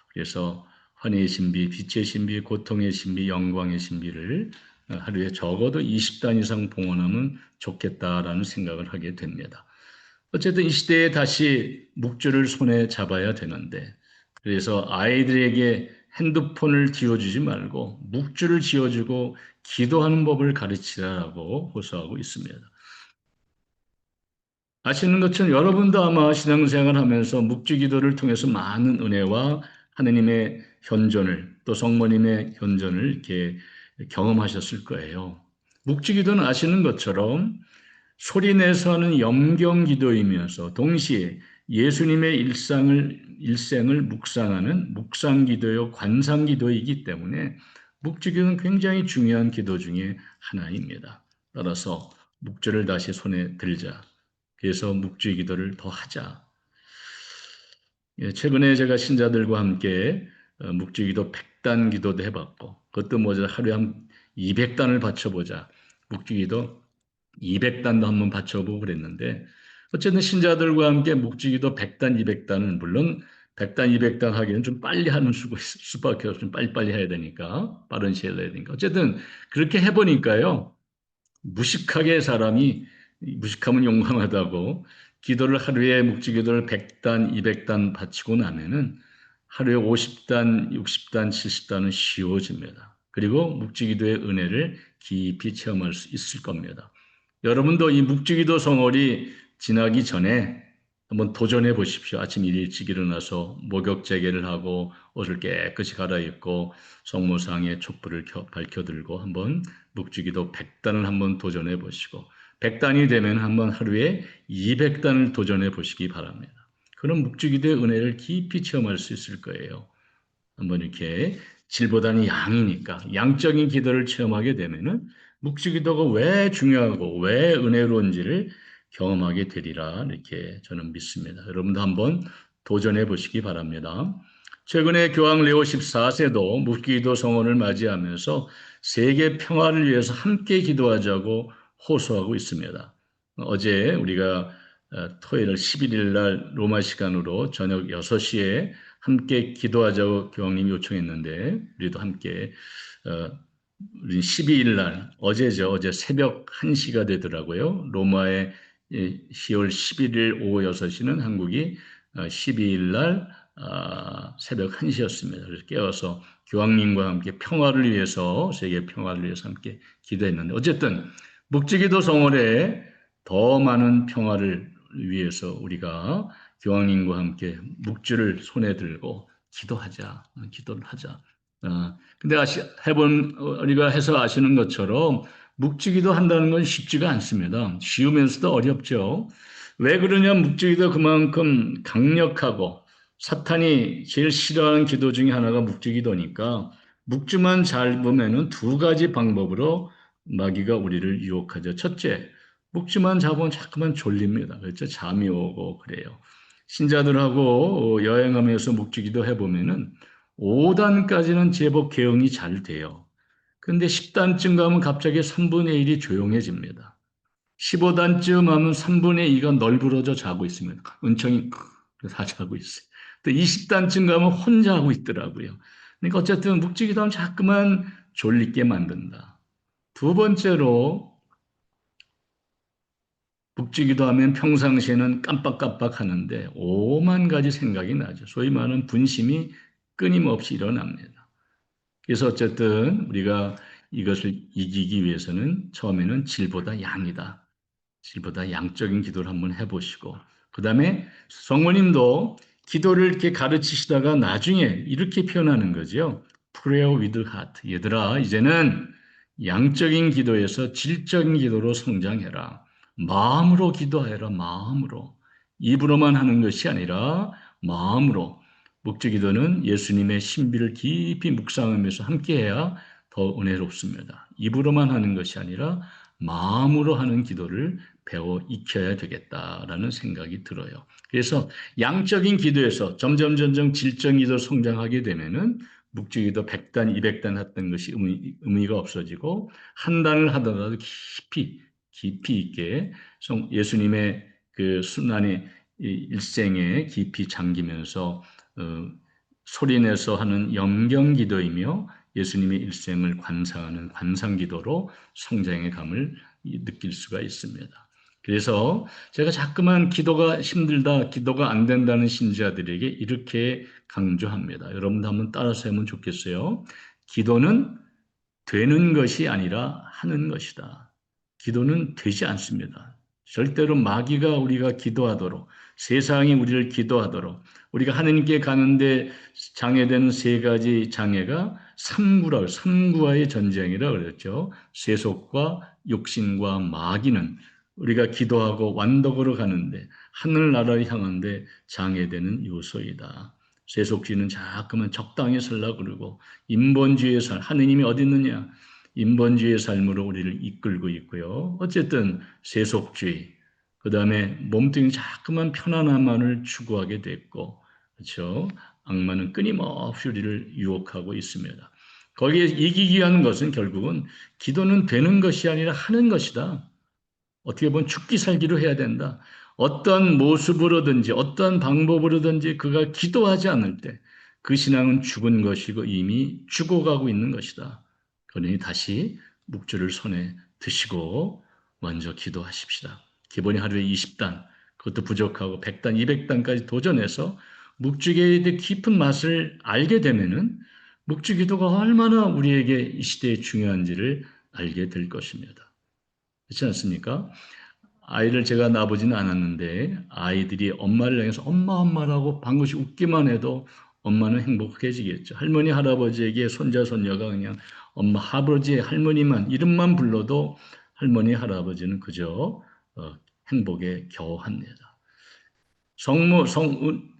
그래서 환희의 신비, 빛의 신비, 고통의 신비, 영광의 신비를 하루에 적어도 20단 이상 봉헌하면 좋겠다라는 생각을 하게 됩니다. 어쨌든 이 시대에 다시 묵주를 손에 잡아야 되는데 그래서 아이들에게 핸드폰을 쥐어주지 말고 묵주를 쥐어주고 기도하는 법을 가르치라고 호소하고 있습니다. 아시는 것처럼 여러분도 아마 신앙생활 하면서 묵주기도를 통해서 많은 은혜와 하느님의 현존을 또 성모님의 현존을 이렇게 경험하셨을 거예요. 묵주기도는 아시는 것처럼 소리내서 하는 염경기도이면서 동시에 예수님의 일생을 묵상하는 묵상기도요 관상기도이기 때문에 묵주기도는 굉장히 중요한 기도 중에 하나입니다. 따라서 묵주를 다시 손에 들자. 그래서 묵주의 기도를 더 하자. 최근에 제가 신자들과 함께 묵주의 기도 100단 기도도 해봤고 그것도 뭐죠? 하루에 한 200단을 바쳐보자. 묵주의 기도 200단도 한번 바쳐보고 그랬는데 어쨌든 신자들과 함께 묵주기도 100단, 200단은 물론 100단, 200단 하기는 좀 빨리 하는 수밖에 없으면 빨리빨리 해야 되니까 빠른 시일 내야 되니까 어쨌든 그렇게 해보니까요 무식하게 사람이 무식하면 용감하다고 기도를 하루에 묵주기도를 100단, 200단 바치고 나면은 하루에 50단, 60단, 70단은 쉬워집니다. 그리고 묵주기도의 은혜를 깊이 체험할 수 있을 겁니다. 여러분도 이 묵주기도 성월이 지나기 전에 한번 도전해 보십시오. 아침 일찍 일어나서 목욕재개를 하고 옷을 깨끗이 갈아입고 성모상에 촛불을 밝혀들고 한번 묵주기도 100단을 한번 도전해 보시고 100단이 되면 한번 하루에 200단을 도전해 보시기 바랍니다. 그런 묵주기도의 은혜를 깊이 체험할 수 있을 거예요. 한번 이렇게 질보다는 양이니까 양적인 기도를 체험하게 되면은 묵주기도가 왜 중요하고 왜 은혜로운지를 경험하게 되리라 이렇게 저는 믿습니다. 여러분도 한번 도전해 보시기 바랍니다. 최근에 교황 레오 14세도 묵주기도 성원을 맞이하면서 세계 평화를 위해서 함께 기도하자고 호소하고 있습니다. 어제 우리가 토요일 11일 날 로마 시간으로 저녁 6시에 함께 기도하자고 교황님이 요청했는데 우리도 함께 우리 12일 날 어제죠. 어제 새벽 1시가 되더라고요. 로마의 10월 11일 오후 6시는 한국이 12일 날 새벽 1시였습니다. 그래서 깨어서 교황님과 함께 평화를 위해서 세계 평화를 위해서 함께 기도했는데 어쨌든 묵주기도 성월에 더 많은 평화를 위해서 우리가 교황님과 함께 묵주를 손에 들고 기도하자, 기도를 하자. 근데 우리가 해서 아시는 것처럼 묵주기도 한다는 건 쉽지가 않습니다. 쉬우면서도 어렵죠. 왜 그러냐? 묵주기도 그만큼 강력하고 사탄이 제일 싫어하는 기도 중에 하나가 묵주기도니까 묵주만 잘 보면은 두 가지 방법으로 마귀가 우리를 유혹하죠. 첫째, 묵주만 잡으면 자꾸만 졸립니다. 그렇죠? 잠이 오고 그래요. 신자들하고 여행하면서 묵주기도 해보면은 5단까지는 제법 개응이 잘 돼요. 근데 10단쯤 가면 갑자기 3분의 1이 조용해집니다. 15단쯤 하면 3분의 2가 널브러져 자고 있습니다. 은총이 다 자고 있어요. 또 20단쯤 가면 혼자 하고 있더라고요. 그러니까 어쨌든 묵주기도 하면 자꾸만 졸리게 만든다. 두 번째로 묵주기도 하면 평상시에는 깜빡깜빡 하는데 오만 가지 생각이 나죠. 소위 말하는 분심이 끊임없이 일어납니다. 그래서 어쨌든 우리가 이것을 이기기 위해서는 처음에는 질보다 양이다. 질보다 양적인 기도를 한번 해보시고 그 다음에 성모님도 기도를 이렇게 가르치시다가 나중에 이렇게 표현하는 거죠. Prayer with heart. 얘들아 이제는 양적인 기도에서 질적인 기도로 성장해라. 마음으로 기도해라. 마음으로. 입으로만 하는 것이 아니라 마음으로. 묵주기도는 예수님의 신비를 깊이 묵상하면서 함께해야 더 은혜롭습니다. 입으로만 하는 것이 아니라 마음으로 하는 기도를 배워 익혀야 되겠다라는 생각이 들어요. 그래서 양적인 기도에서 점점 질적 기도 성장하게 되면은 묵주기도 100단, 200단 했던 것이 의미가 없어지고 한 단을 하더라도 깊이 있게 예수님의 그 순환의 일생에 깊이 잠기면서 소리내서 하는 염경기도이며 예수님의 일생을 관상하는 관상기도로 성장의 감을 느낄 수가 있습니다. 그래서 제가 자꾸만 기도가 힘들다, 기도가 안 된다는 신자들에게 이렇게 강조합니다. 여러분도 한번 따라서 하면 좋겠어요. 기도는 되는 것이 아니라 하는 것이다. 기도는 되지 않습니다. 절대로 마귀가 우리가 기도하도록 세상이 우리를 기도하도록 우리가 하느님께 가는데 장애되는 세 가지 장애가 삼구와의 전쟁이라 그랬죠. 세속과 육신과 마귀는 우리가 기도하고 완덕으로 가는데 하늘나라를 향하는데 장애되는 요소이다. 세속주의는 자꾸만 적당히 살라 그러고 인본주의의 삶, 하느님이 어디 있느냐? 인본주의의 삶으로 우리를 이끌고 있고요. 어쨌든 세속주의, 그 다음에 몸뚱이 자꾸만 편안함만을 추구하게 됐고, 그렇죠? 악마는 끊임없이 우리를 유혹하고 있습니다. 거기에 이기기 위한 것은 결국은 기도는 되는 것이 아니라 하는 것이다. 어떻게 보면 죽기 살기로 해야 된다. 어떤 모습으로든지 어떤 방법으로든지 그가 기도하지 않을 때 그 신앙은 죽은 것이고 이미 죽어가고 있는 것이다. 그러니 다시 묵주를 손에 드시고 먼저 기도하십시다. 기본이 하루에 20단, 그것도 부족하고 100단, 200단까지 도전해서 묵주기의 깊은 맛을 알게 되면은 묵주기도가 얼마나 우리에게 이 시대에 중요한지를 알게 될 것입니다. 그렇지 않습니까? 아이를 제가 낳아보지는 않았는데 아이들이 엄마를 향해서 엄마 엄마라고 방긋이 웃기만 해도 엄마는 행복해지겠죠. 할머니 할아버지에게 손자 손녀가 그냥 엄마 아버지 할머니만 이름만 불러도 할머니 할아버지는 그저 행복에 겨워합니다.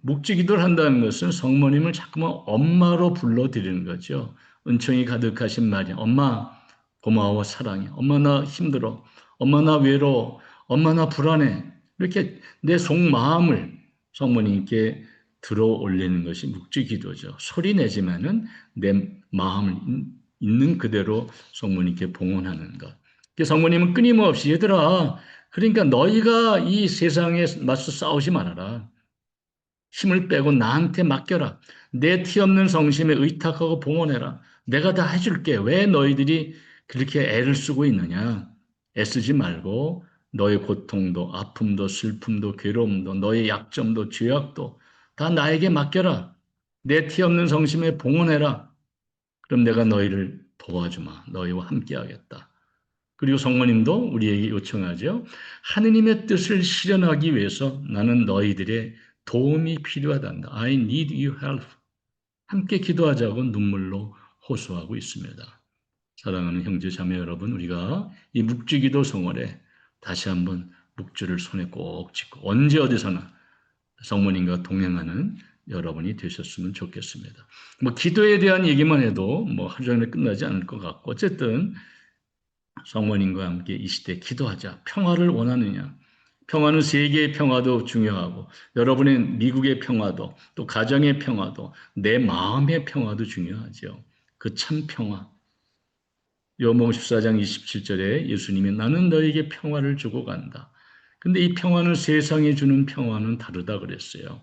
묵지 기도를 한다는 것은 성모님을 자꾸만 엄마로 불러드리는 거죠. 은총이 가득하신 마리아, 엄마 고마워 사랑해, 엄마 나 힘들어, 엄마 나 외로워, 엄마 나 불안해. 이렇게 내 속마음을 성모님께 들어 올리는 것이 묵지 기도죠. 소리 내지만은 내 마음을 있는 그대로 성모님께 봉헌하는 것. 성모님은 끊임없이 얘들아, 그러니까 너희가 이 세상에 맞서 싸우지 말아라. 힘을 빼고 나한테 맡겨라. 내 티 없는 성심에 의탁하고 봉헌해라. 내가 다 해줄게. 왜 너희들이 그렇게 애를 쓰고 있느냐? 애쓰지 말고 너의 고통도 아픔도 슬픔도 괴로움도 너의 약점도 죄악도 다 나에게 맡겨라. 내 티 없는 성심에 봉헌해라. 그럼 내가 너희를 도와주마. 너희와 함께하겠다. 그리고 성모님도 우리에게 요청하죠. 하느님의 뜻을 실현하기 위해서 나는 너희들의 도움이 필요하단다. I need your help. 함께 기도하자고 눈물로 호소하고 있습니다. 사랑하는 형제 자매 여러분, 우리가 이 묵주기도 성월에 다시 한번 묵주를 손에 꼭 쥐고 언제 어디서나 성모님과 동행하는 여러분이 되셨으면 좋겠습니다. 기도에 대한 얘기만 해도 하루 종일 끝나지 않을 것 같고 어쨌든 성모님과 함께 이 시대에 기도하자. 평화를 원하느냐? 평화는 세계의 평화도 중요하고 여러분의 미국의 평화도 또 가정의 평화도 내 마음의 평화도 중요하죠. 그 참 평화. 요한복음 14장 27절에 예수님이 나는 너에게 평화를 주고 간다. 근데 이 평화는 세상이 주는 평화는 다르다 그랬어요.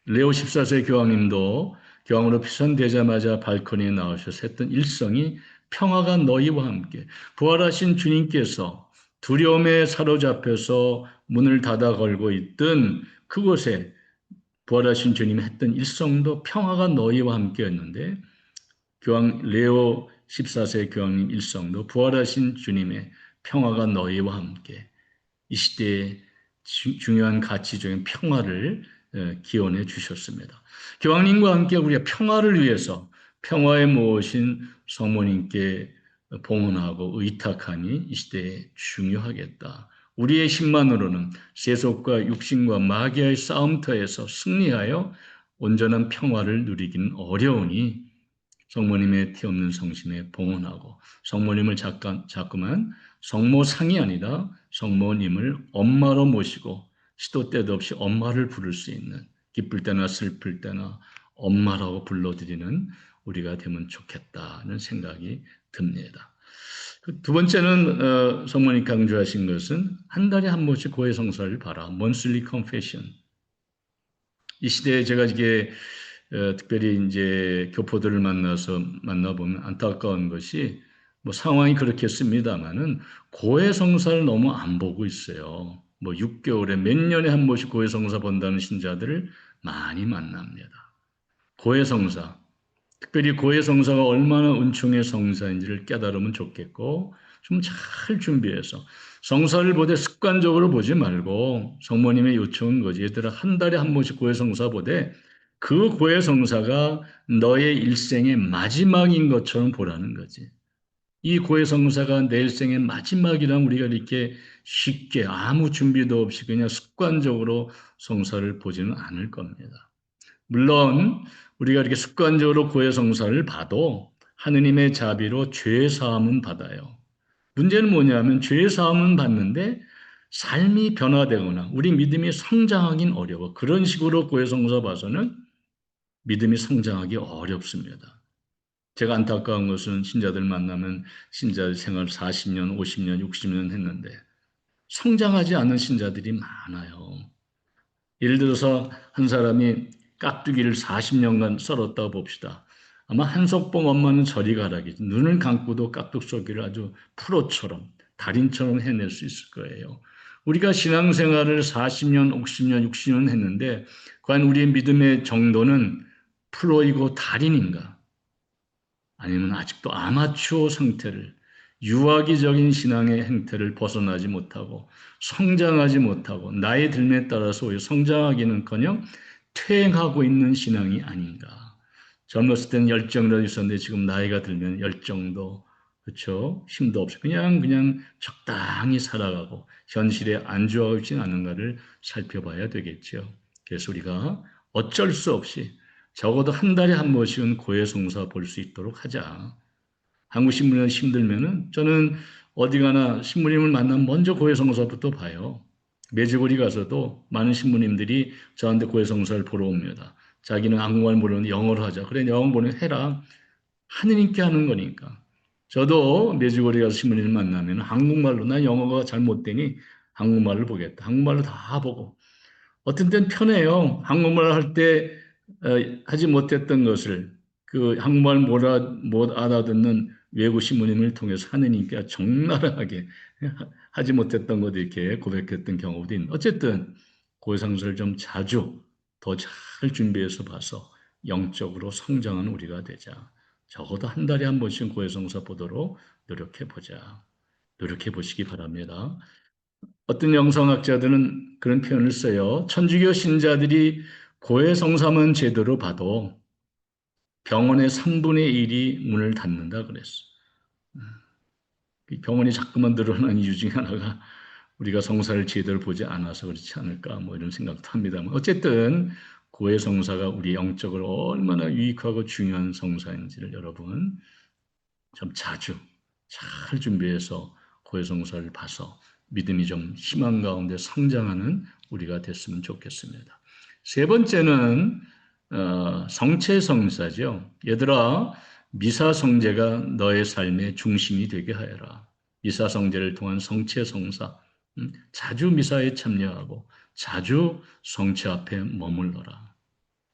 레오 14세 교황님도 교황으로 피선되자마자 발코니에 나오셔서 했던 일성이 평화가 너희와 함께 부활하신 주님께서 두려움에 사로잡혀서 문을 닫아 걸고 있던 그곳에 부활하신 주님이 했던 일성도 평화가 너희와 함께였는데 교황 레오 14세 교황님 일성도 부활하신 주님의 평화가 너희와 함께 이 시대의 중요한 가치 중인 평화를 기원해 주셨습니다. 교황님과 함께 우리가 평화를 위해서 평화의 모신 성모님께 봉헌하고 의탁하니 이 시대에 중요하겠다. 우리의 힘만으로는 세속과 육신과 마귀의 싸움터에서 승리하여 온전한 평화를 누리기는 어려우니 성모님의 티 없는 성심에 봉헌하고 성모님을 자꾸만 성모상이 아니라 성모님을 엄마로 모시고 시도 때도 없이 엄마를 부를 수 있는 기쁠 때나 슬플 때나 엄마라고 불러드리는 우리가 되면 좋겠다는 생각이 듭니다. 두 번째는 성모님 강조하신 것은 한 달에 한 번씩 고해성사를 봐라. monthly confession. 이 시대에 제가 이게 특별히 이제 교포들을 만나보면 안타까운 것이 상황이 그렇겠습니다만은 고해성사를 너무 안 보고 있어요. 6개월에 몇 년에 한 번씩 고해성사 본다는 신자들을 많이 만납니다. 고해성사, 특별히 고해성사가 얼마나 은총의 성사인지를 깨달으면 좋겠고 좀 잘 준비해서 성사를 보되 습관적으로 보지 말고 성모님의 요청은 거지. 얘들아 한 달에 한 번씩 고해성사 보되 그 고해성사가 너의 일생의 마지막인 것처럼 보라는 거지. 이 고해성사가 내 일생의 마지막이란 우리가 이렇게 쉽게 아무 준비도 없이 그냥 습관적으로 성사를 보지는 않을 겁니다. 물론 우리가 이렇게 습관적으로 고해성사를 봐도 하느님의 자비로 죄 사함은 받아요. 문제는 뭐냐면 죄 사함은 받는데 삶이 변화되거나 우리 믿음이 성장하긴 어려워. 그런 식으로 고해성사 봐서는 믿음이 성장하기 어렵습니다. 제가 안타까운 것은 신자들 만나면 신자 생활 40년, 50년, 60년 했는데 성장하지 않은 신자들이 많아요. 예를 들어서 한 사람이 깍두기를 40년간 썰었다고 봅시다. 아마 한석봉 엄마는 저리 가라겠지. 눈을 감고도 깍둑 썰기를 아주 프로처럼 달인처럼 해낼 수 있을 거예요. 우리가 신앙생활을 40년, 50년, 60년 했는데 과연 우리의 믿음의 정도는 프로이고 달인인가? 아니면 아직도 아마추어 상태를 유아기적인 신앙의 행태를 벗어나지 못하고 성장하지 못하고 나이 들에 따라서 오히려 성장하기는커녕 퇴행하고 있는 신앙이 아닌가. 젊었을 때는 열정이라도 있었는데 지금 나이가 들면 열정도 그렇죠. 힘도 없이 그냥 적당히 살아가고 현실에 안주하고 있지는 않은가를 살펴봐야 되겠죠. 그래서 우리가 어쩔 수 없이 적어도 한 달에 한 번씩은 고해성사 볼 수 있도록 하자. 한국 신문이 힘들면은 저는 어디 가나 신부님을 만나면 먼저 고해성사부터 봐요. 매주거리 가서도 많은 신부님들이 저한테 고해성사를 보러 옵니다. 자기는 한국말 모르는데 영어로 하자. 그래, 영어 모르면 해라. 하느님께 하는 거니까. 저도 매주거리 가서 신부님을 만나면 한국말로, 나 영어가 잘못되니 한국말을 보겠다. 한국말로 다 보고. 어떤 때는 편해요. 한국말 할 때 하지 못했던 것을 그 한국말 못 알아듣는 외국 신부님을 통해서 하느님께 적나라하게 하지 못했던 것도 이렇게 고백했던 경우도 있는. 어쨌든 고해성사를 좀 자주 더 잘 준비해서 봐서 영적으로 성장하는 우리가 되자. 적어도 한 달에 한 번씩 고해성사 보도록 노력해 보자. 노력해 보시기 바랍니다. 어떤 영성학자들은 그런 표현을 써요. 천주교 신자들이 고해성사만 제대로 봐도 병원의 3분의 1이 문을 닫는다 그랬어. 병원이 자꾸만 늘어나는 이유 중에 하나가 우리가 성사를 제대로 보지 않아서 그렇지 않을까 뭐 이런 생각도 합니다만 어쨌든 고해성사가 우리 영적으로 얼마나 유익하고 중요한 성사인지를 여러분 좀 자주 잘 준비해서 고해성사를 봐서 믿음이 좀 희망 가운데 성장하는 우리가 됐으면 좋겠습니다. 세 번째는 성체성사죠. 얘들아 미사성제가 너의 삶의 중심이 되게 하여라. 미사성제를 통한 성체성사 자주 미사에 참여하고 자주 성체 앞에 머물러라.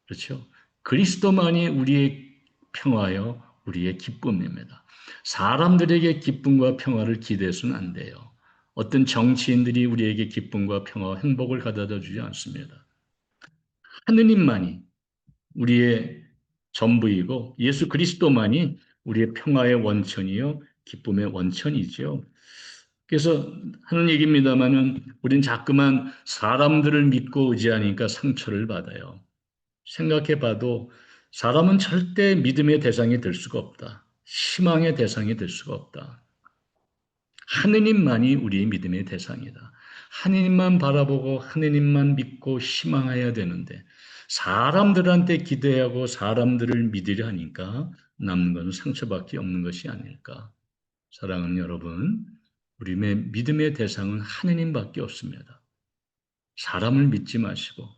그렇죠? 그리스도만이 우리의 평화요, 우리의 기쁨입니다. 사람들에게 기쁨과 평화를 기대해서는 안 돼요. 어떤 정치인들이 우리에게 기쁨과 평화와 행복을 가져다 주지 않습니다. 하느님만이 우리의 전부이고 예수 그리스도만이 우리의 평화의 원천이요, 기쁨의 원천이죠. 그래서 하는 얘기입니다만은 우리는 자꾸만 사람들을 믿고 의지하니까 상처를 받아요. 생각해 봐도 사람은 절대 믿음의 대상이 될 수가 없다. 희망의 대상이 될 수가 없다. 하느님만이 우리의 믿음의 대상이다. 하느님만 바라보고 하느님만 믿고 희망해야 되는데 사람들한테 기대하고 사람들을 믿으려 하니까 남는 것은 상처밖에 없는 것이 아닐까. 사랑하는 여러분, 우리의 믿음의 대상은 하느님밖에 없습니다. 사람을 믿지 마시고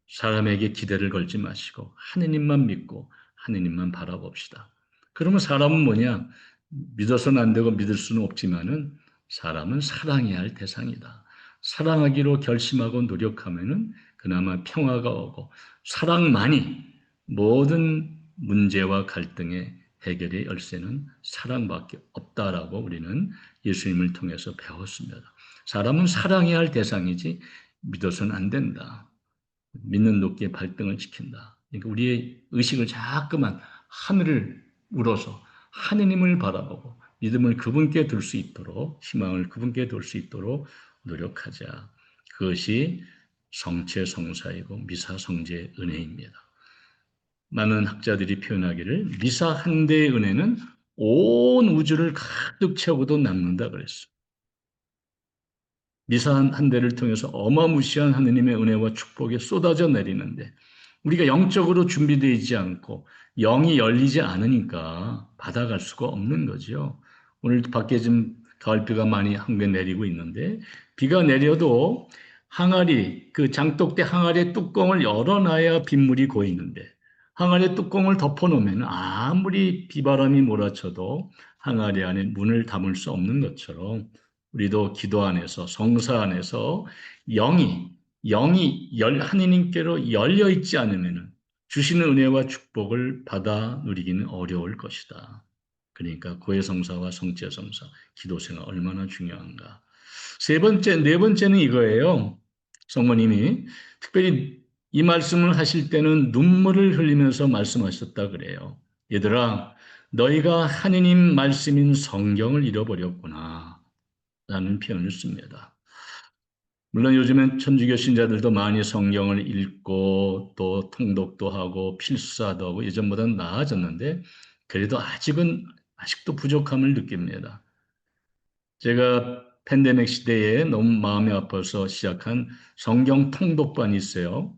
사람에게 기대를 걸지 마시고 하느님만 믿고 하느님만 바라봅시다. 그러면 사람은 뭐냐? 믿어서는 안 되고 믿을 수는 없지만은 사람은 사랑해야 할 대상이다. 사랑하기로 결심하고 노력하면은 그나마 평화가 오고 사랑만이 모든 문제와 갈등의 해결의 열쇠는 사랑밖에 없다라고 우리는 예수님을 통해서 배웠습니다. 사람은 사랑해야 할 대상이지 믿어서는 안 된다. 믿는 높게 발등을 지킨다. 그러니까 우리의 의식을 자꾸만 하늘을 우러서 하느님을 바라보고 믿음을 그분께 둘 수 있도록 희망을 그분께 둘 수 있도록 노력하자. 그것이 성체성사이고 미사성제의 은혜입니다. 많은 학자들이 표현하기를 미사 한 대의 은혜는 온 우주를 가득 채우고도 남는다 그랬어요. 미사 한 대를 통해서 어마무시한 하느님의 은혜와 축복이 쏟아져 내리는데 우리가 영적으로 준비되어 있지 않고 영이 열리지 않으니까 받아갈 수가 없는 거죠. 오늘 밖에 좀 가을비가 많이 한국에 내리고 있는데 비가 내려도 항아리, 그 장독대 항아리의 뚜껑을 열어놔야 빗물이 고이는데 항아리 뚜껑을 덮어놓으면 아무리 비바람이 몰아쳐도 항아리 안에 문을 담을 수 없는 것처럼 우리도 기도 안에서 성사 안에서 영이 하느님께로 열려 있지 않으면 주시는 은혜와 축복을 받아 누리기는 어려울 것이다. 그러니까 고해성사와 성체성사, 기도생활 얼마나 중요한가. 네 번째는 이거예요. 성모님이 특별히 이 말씀을 하실 때는 눈물을 흘리면서 말씀하셨다 그래요. 얘들아, 너희가 하느님 말씀인 성경을 잃어버렸구나 라는 표현을 씁니다. 물론 요즘엔 천주교 신자들도 많이 성경을 읽고 또 통독도 하고 필사도 하고 예전보다는 나아졌는데 그래도 아직도 부족함을 느낍니다. 제가 팬데믹 시대에 너무 마음이 아파서 시작한 성경 통독반이 있어요.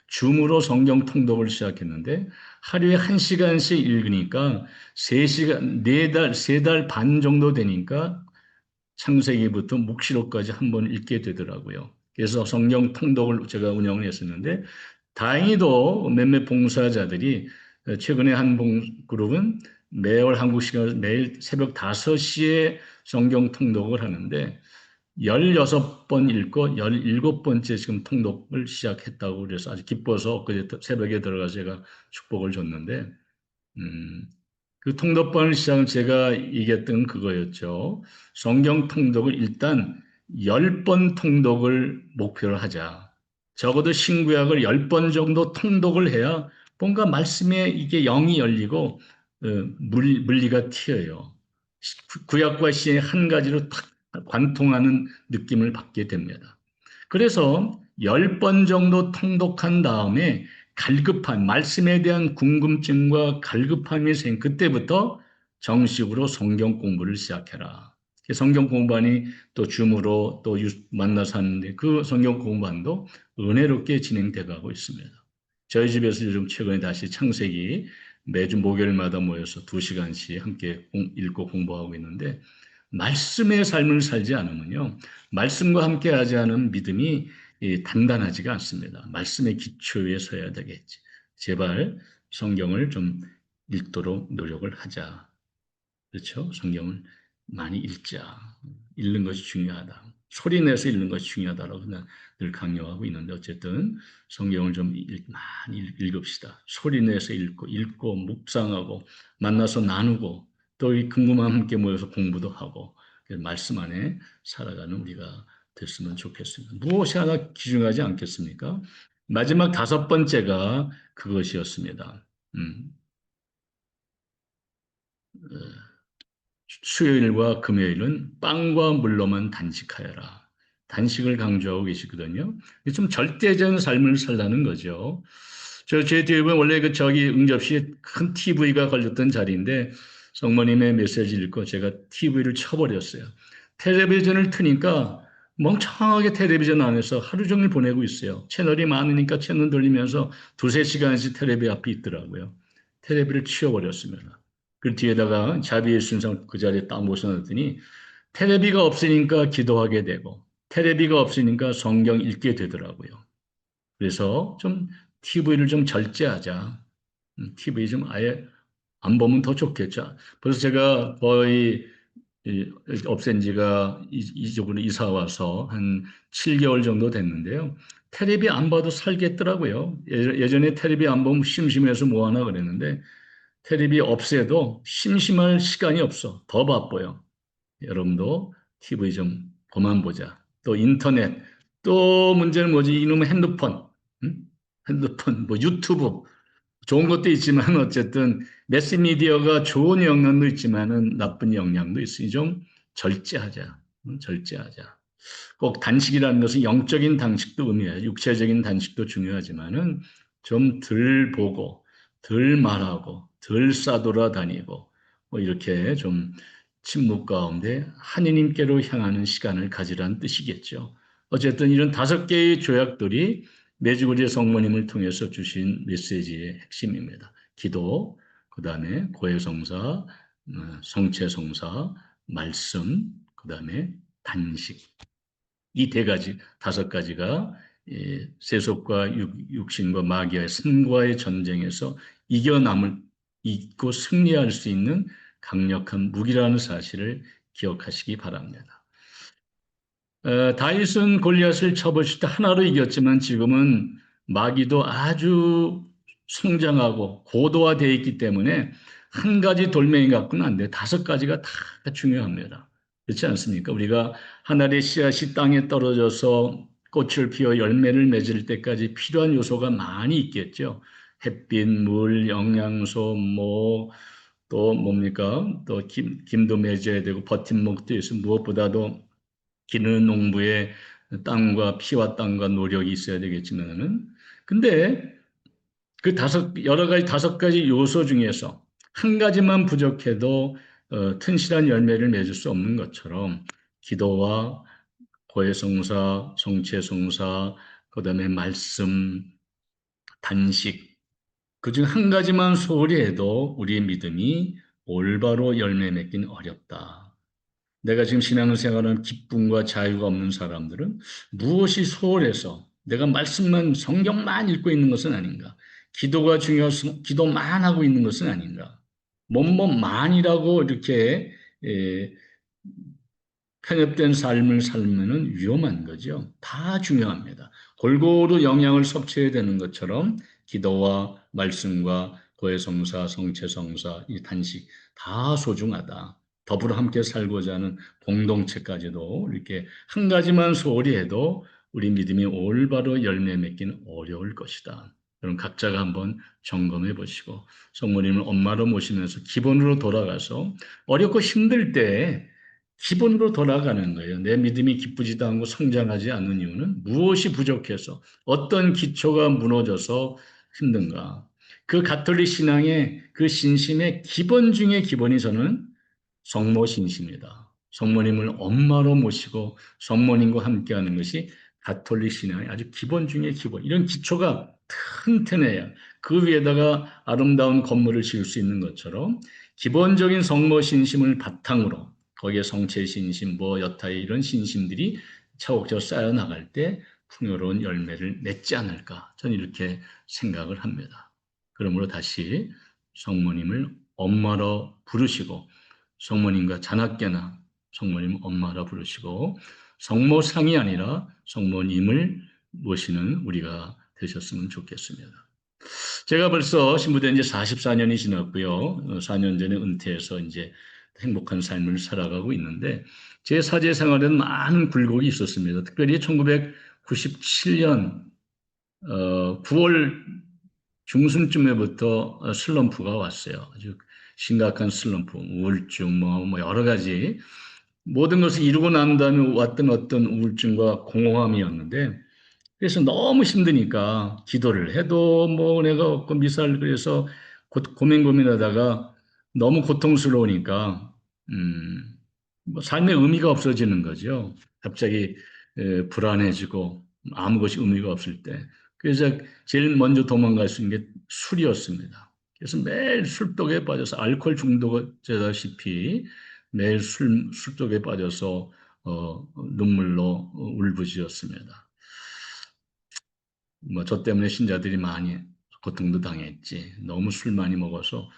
줌으로 성경 통독을 시작했는데 하루에 1시간씩 읽으니까 3시간, 4달, 3달 반 정도 되니까 창세기부터 묵시록까지 한 번 읽게 되더라고요. 그래서 성경 통독을 제가 운영을 했었는데 다행히도 몇몇 봉사자들이 최근에 한 그룹은 매월 한국 시간 매일 새벽 5시에 성경 통독을 하는데 16번 읽고 17번째 지금 통독을 시작했다고 그래서 아주 기뻐서 엊그제 새벽에 들어가서 제가 축복을 줬는데 음, 그 통독반을 시작은 제가 얘기했던 그거였죠. 성경 통독을 일단 10번 통독을 목표로 하자. 적어도 신구약을 10번 정도 통독을 해야 뭔가 말씀에 이게 영이 열리고 물리가 튀어요. 구약과 신의 한 가지로 탁 관통하는 느낌을 받게 됩니다. 그래서 10번 정도 통독한 다음에 말씀에 대한 궁금증과 갈급함이 그때부터 정식으로 성경 공부를 시작해라. 성경 공부반이 또 줌으로 또 만나서 하는데 그 성경 공부반도 은혜롭게 진행돼 가고 있습니다. 저희 집에서 요즘 최근에 다시 창세기 매주 목요일마다 모여서 2시간씩 함께 읽고 공부하고 있는데 말씀의 삶을 살지 않으면요. 말씀과 함께 하지 않은 믿음이 단단하지가 않습니다. 말씀의 기초에 서야 되겠지. 제발 성경을 좀 읽도록 노력을 하자. 그렇죠? 성경을 많이 읽자. 읽는 것이 중요하다. 소리 내서 읽는 것이 중요하다라고 늘 강요하고 있는데 어쨌든 성경을 좀 많이 읽읍시다. 소리 내서 읽고 묵상하고 만나서 나누고 또 이 궁금함 함께 모여서 공부도 하고 말씀 안에 살아가는 우리가 됐으면 좋겠습니다. 무엇이 하나 기중하지 않겠습니까? 마지막 5번째가 그것이었습니다. 음, 수요일과 금요일은 빵과 물로만 단식하여라. 단식을 강조하고 계시거든요. 좀 절대적인 삶을 살라는 거죠. 제 뒤에 보면 원래 응접실에 큰 TV가 걸렸던 자리인데 성모님의 메시지를 읽고 제가 TV를 쳐버렸어요. 텔레비전을 트니까 멍청하게 텔레비전 안에서 하루 종일 보내고 있어요. 채널이 많으니까 채널 돌리면서 2~3시간씩 텔레비 앞에 있더라고요. 텔레비를 치워버렸습니다. 그 뒤에다가 자비의 순상 그 자리에 딱 모셔놨더니 테레비가 없으니까 기도하게 되고 테레비가 없으니까 성경 읽게 되더라고요. 그래서 좀 TV를 좀 절제하자. TV 좀 아예 안 보면 더 좋겠죠. 그래서 제가 거의 없앤 지가 이쪽으로 이사 와서 한 7개월 정도 됐는데요. 테레비 안 봐도 살겠더라고요. 예전에 테레비 안 보면 심심해서 뭐 하나 그랬는데 테레비 없애도 심심할 시간이 없어. 더 바빠요. 여러분도 TV 좀 그만 보자. 또 인터넷. 또 문제는 뭐지? 이놈의 핸드폰. 응? 핸드폰, 뭐 유튜브. 좋은 것도 있지만 어쨌든 매스미디어가 좋은 영향도 있지만은 나쁜 영향도 있으니 좀 절제하자. 절제하자. 꼭 단식이라는 것은 영적인 단식도 의미해요. 육체적인 단식도 중요하지만은 좀 덜 보고, 덜 말하고, 덜 싸돌아다니고, 뭐 이렇게 좀 침묵 가운데 하느님께로 향하는 시간을 가지라는 뜻이겠죠. 어쨌든 이런 5개의 조약들이 매주구리 성모님을 통해서 주신 메시지의 핵심입니다. 기도, 그 다음에 고해성사, 성체성사, 말씀, 그 다음에 단식. 이 5가지가 세속과 육신과 마귀의 승과의 전쟁에서 이기고 승리할 수 있는 강력한 무기라는 사실을 기억하시기 바랍니다. 다윗은 골리앗을 쳐버릴 때 하나로 이겼지만 지금은 마귀도 아주 성장하고 고도화되어 있기 때문에 한 가지 돌멩이 갖고는 안 돼. 5가지가 다 중요합니다. 그렇지 않습니까? 우리가 하늘의 씨앗이 땅에 떨어져서 꽃을 피워 열매를 맺을 때까지 필요한 요소가 많이 있겠죠. 햇빛, 물, 영양소, 또 뭡니까? 또 김도 맺어야 되고 버팀목도 있어. 무엇보다도 기르는 농부의 땀과 피와 땀과 노력이 있어야 되겠지만은 근데 그 여러 가지 다섯 가지 요소 중에서 한 가지만 부족해도 튼실한 열매를 맺을 수 없는 것처럼 기도와 고해성사, 성체성사, 그다음에 말씀, 단식 그중 한 가지만 소홀히 해도 우리의 믿음이 올바로 열매 맺긴 어렵다. 내가 지금 신앙생활은 기쁨과 자유가 없는 사람들은 무엇이 소홀해서 내가 말씀만 성경만 읽고 있는 것은 아닌가? 기도가 중요해서 기도만 하고 있는 것은 아닌가? 뭐뭐만이라고 이렇게 에, 편협된 삶을 살면은 위험한 거죠. 다 중요합니다. 골고루 영양을 섭취해야 되는 것처럼 기도와 말씀과 고해성사, 성체성사, 이 단식 다 소중하다. 더불어 함께 살고자 하는 공동체까지도 이렇게 한 가지만 소홀히 해도 우리 믿음이 올바로 열매 맺기는 어려울 것이다. 여러분 각자가 한번 점검해 보시고 성모님을 엄마로 모시면서 기본으로 돌아가서 어렵고 힘들 때 기본으로 돌아가는 거예요. 내 믿음이 기쁘지도 않고 성장하지 않는 이유는 무엇이 부족해서 어떤 기초가 무너져서 힘든가. 그 가톨릭 신앙의 그 신심의 기본 중에 기본이 저는 성모 신심이다. 성모님을 엄마로 모시고 성모님과 함께하는 것이 가톨릭 신앙의 아주 기본 중에 기본. 이런 기초가 튼튼해야 그 위에다가 아름다운 건물을 지을 수 있는 것처럼 기본적인 성모 신심을 바탕으로 거기에 성체 신심, 뭐 여타의 이런 신심들이 차곡차곡 쌓여 나갈 때 풍요로운 열매를 맺지 않을까 저는 이렇게 생각을 합니다. 그러므로 다시 성모님을 엄마로 부르시고 성모님과 자나깨나 성모님 엄마라 부르시고 성모상이 아니라 성모님을 모시는 우리가 되셨으면 좋겠습니다. 제가 벌써 신부된 지 44년이 지났고요. 4년 전에 은퇴해서 이제 행복한 삶을 살아가고 있는데 제 사제 생활에는 많은 굴곡이 있었습니다. 특별히 1997년 9월 중순쯤에부터 슬럼프가 왔어요. 아주 심각한 슬럼프, 우울증, 뭐 여러 가지 모든 것을 이루고 난 다음에 왔던 어떤 우울증과 공허함이었는데 그래서 너무 힘드니까 기도를 해도 뭐 내가 없고 미사를 그래서 고민하다가 너무 고통스러우니까 뭐 삶의 의미가 없어지는 거죠. 갑자기 불안해지고 아무 것이 의미가 없을 때. 그래서 제일 먼저 도망갈 수 있는 게 술이었습니다. 그래서 매일 술독에 빠져서 알코올 중독자다시피 매일 술독에 빠져서 눈물로 울부짖었습니다. 뭐 저 때문에 신자들이 많이 고통도 당했지. 너무 술 많이 먹어서.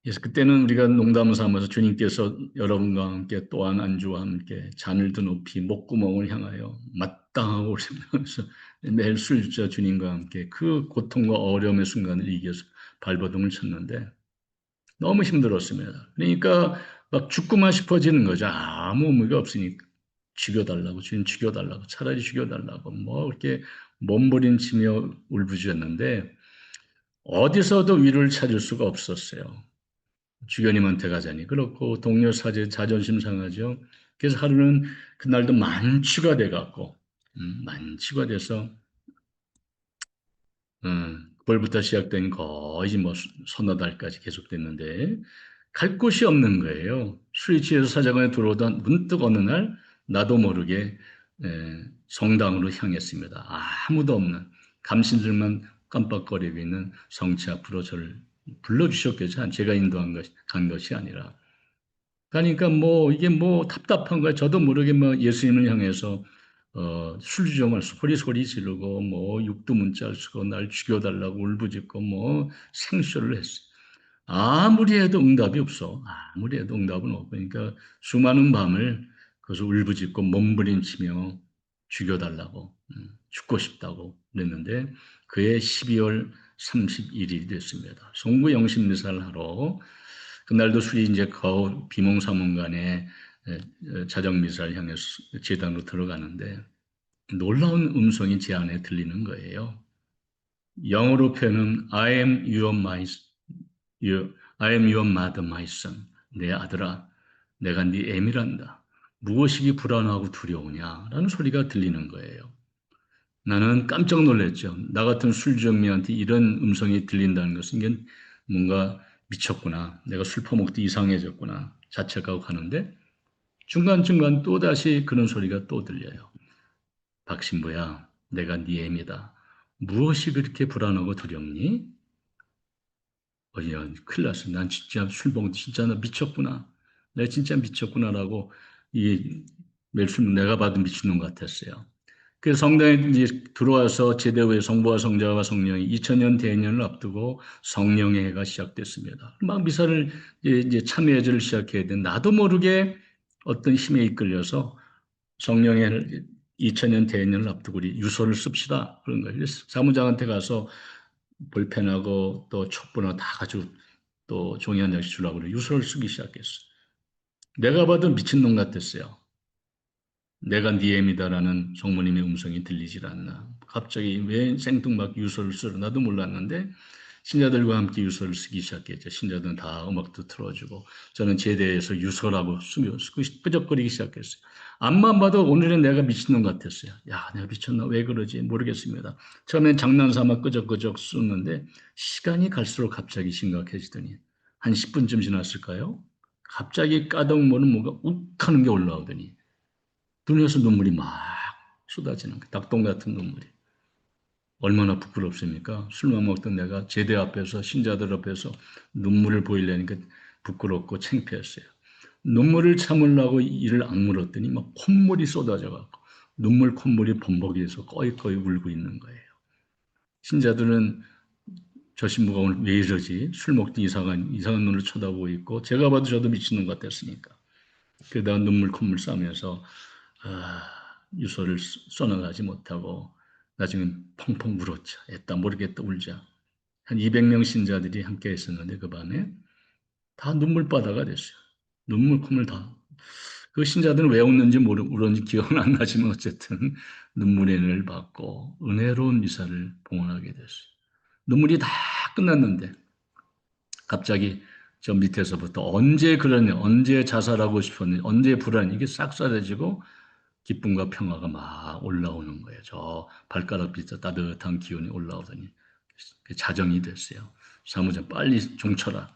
그래서 그때는 우리가 농담 삼아서 주님께서 여러분과 함께 또한 안주와 함께 잔을 더 높이 목구멍을 향하여 마땅하고 오시면서 매일 술주자 주님과 함께 그 고통과 어려움의 순간을 이겨서 발버둥을 쳤는데 너무 힘들었습니다. 그러니까 막 죽고만 싶어지는 거죠. 아무 의미가 없으니까. 죽여달라고, 주님 죽여달라고, 차라리 죽여달라고, 뭐, 이렇게 몸부림치며 울부짖었는데, 어디서도 위로를 찾을 수가 없었어요. 주교님한테 가자니. 그렇고, 동료 사제 자존심 상하죠. 그래서 하루는 그날도 만취가 돼갖고, 만취가 돼서, 9월부터 시작된 거의 뭐 서너 달까지 계속됐는데 갈 곳이 없는 거예요. 술이 취해서 사자관에 들어오던 문득 어느 날 나도 모르게 성당으로 향했습니다. 아무도 없는 감신들만 깜빡거리고 있는 성체 앞으로 저를 불러주셨겠죠. 제가 인도한 간 것이 아니라. 그러니까 뭐 이게 뭐 답답한 거야. 저도 모르게 뭐 예수님을 향해서 술주정을 소리 지르고 뭐 육두문자를 쓰고 날 죽여달라고 울부짖고 뭐 생쇼를 했어요. 아무리 해도 응답이 없어. 아무리 해도 응답은 없고 그러니까 수많은 밤을 그래서 울부짖고 몸부림치며 죽여달라고 죽고 싶다고 그랬는데 그해 12월 31일이 됐습니다. 송구 영신미사를 하러 그날도 술이 이제 거울 비몽사몽간에 자정미사를 향해 제단으로 들어가는데 놀라운 음성이 제 안에 들리는 거예요. 영어로 표현은 I am your mind, I am your mother, my son. 내 아들아, 내가 네 애미란다. 무엇이기 불안하고 두려우냐? 라는 소리가 들리는 거예요. 나는 깜짝 놀랐죠. 나 같은 술주정리한테 이런 음성이 들린다는 것은 이게 뭔가 미쳤구나. 내가 술 퍼먹도 이상해졌구나. 자책하고 가는데 중간중간 또다시 그런 소리가 또 들려요. 박신부야, 내가 네 애미다. 무엇이 그렇게 불안하고 두렵니? 야, 큰일 났어. 난 진짜 술먹 진짜 나 미쳤구나. 내가 진짜 미쳤구나라고 이 매일 내가 받은 미친놈 같았어요. 그래서 성당에 이제 들어와서 제대 후에 성부와 성자와 성령이 2000년 대년을 앞두고 성령의 해가 시작됐습니다. 막 미사를 이제 참여제를 시작해야 돼. 나도 모르게 어떤 힘에 이끌려서 성령의 2000년 대년을 앞두고 우리 유서를 씁시다. 그런 거예요. 그래서 사무장한테 가서 볼펜하고 또 촛불하고 다 가지고 또 종이 한 장씩 주려고 그래. 유서를 쓰기 시작했어. 내가 봐도 미친놈 같았어요. 내가 네 애미다라는 성모님의 음성이 들리질 않나. 갑자기 왜 생뚱맞게 유서를 쓰러 나도 몰랐는데 신자들과 함께 유서를 쓰기 시작했죠. 신자들은 다 음악도 틀어주고 저는 제대에서 유서라고 쓰고 끄적거리기 시작했어요. 앞만 봐도 오늘은 내가 미친놈 같았어요. 야, 내가 미쳤나? 왜 그러지? 모르겠습니다. 처음엔 장난삼아 끄적끄적 쓰는데 시간이 갈수록 갑자기 심각해지더니 한 10분쯤 지났을까요? 갑자기 까덕모는 뭔가 욱 하는 게 올라오더니 눈에서 눈물이 막 쏟아지는 거예요. 닭똥 같은 눈물이. 얼마나 부끄럽습니까? 술만 먹던 내가 제대 앞에서 신자들 앞에서 눈물을 보이려니까 부끄럽고 창피했어요. 눈물을 참으려고 이를 악물었더니 막 콧물이 쏟아져 갖고 눈물 콧물이 범벅이에서 꺼이꺼이 울고 있는 거예요. 신자들은 저 신부가 오늘 왜 이러지? 술 먹더니 이상한 눈을 쳐다보고 있고 제가 봐도 저도 미친놈 같았으니까. 그러다 눈물 콧물 싸면서 유서를 써나가지 못하고 나중에 펑펑 울었죠. 애따 모르겠다 울자. 한 200명 신자들이 함께 했었는데 그 밤에 다 눈물바다가 됐어요. 눈물 콧물 다. 그 신자들은 왜 웃는지 울었는지 기억은 안 나지만 어쨌든 눈물의 은혜를 받고 은혜로운 미사를 봉헌하게 됐어요. 눈물이 다 끝났는데 갑자기 저 밑에서부터 언제 그러냐, 언제 자살하고 싶었냐, 언제 불안이 이게 싹 사라지고 기쁨과 평화가 막 올라오는 거예요. 저 발가락 밑에 따뜻한 기운이 올라오더니 자정이 됐어요. 사무장 빨리 종쳐라.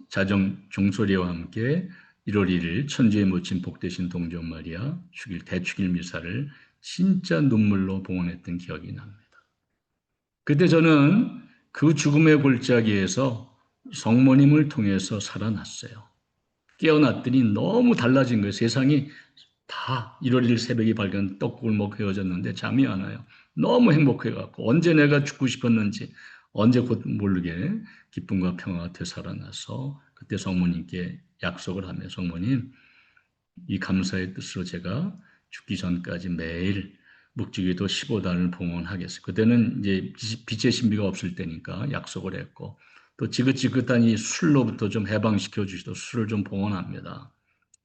자정 종소리와 함께 1월 1일 천주의 모친 복되신 동정 마리아 축일 대축일 미사를 진짜 눈물로 봉헌했던 기억이 납니다. 그때 저는 그 죽음의 골짜기에서 성모님을 통해서 살아났어요. 깨어났더니 너무 달라진 거예요. 세상이 다 1월 1일 새벽이 밝은 떡국을 먹고 헤어졌는데 잠이 안 와요. 너무 행복해갖고 언제 내가 죽고 싶었는지 언제 곧 모르게 기쁨과 평화가 되살아나서 그때 성모님께 약속을 하며 성모님 이 감사의 뜻으로 제가 죽기 전까지 매일 묵주기도 15단을 봉헌하겠어요. 그때는 이제 빛의 신비가 없을 때니까 약속을 했고 또 지긋지긋한 이 술로부터 좀 해방시켜 주시도록 술을 좀 봉헌합니다.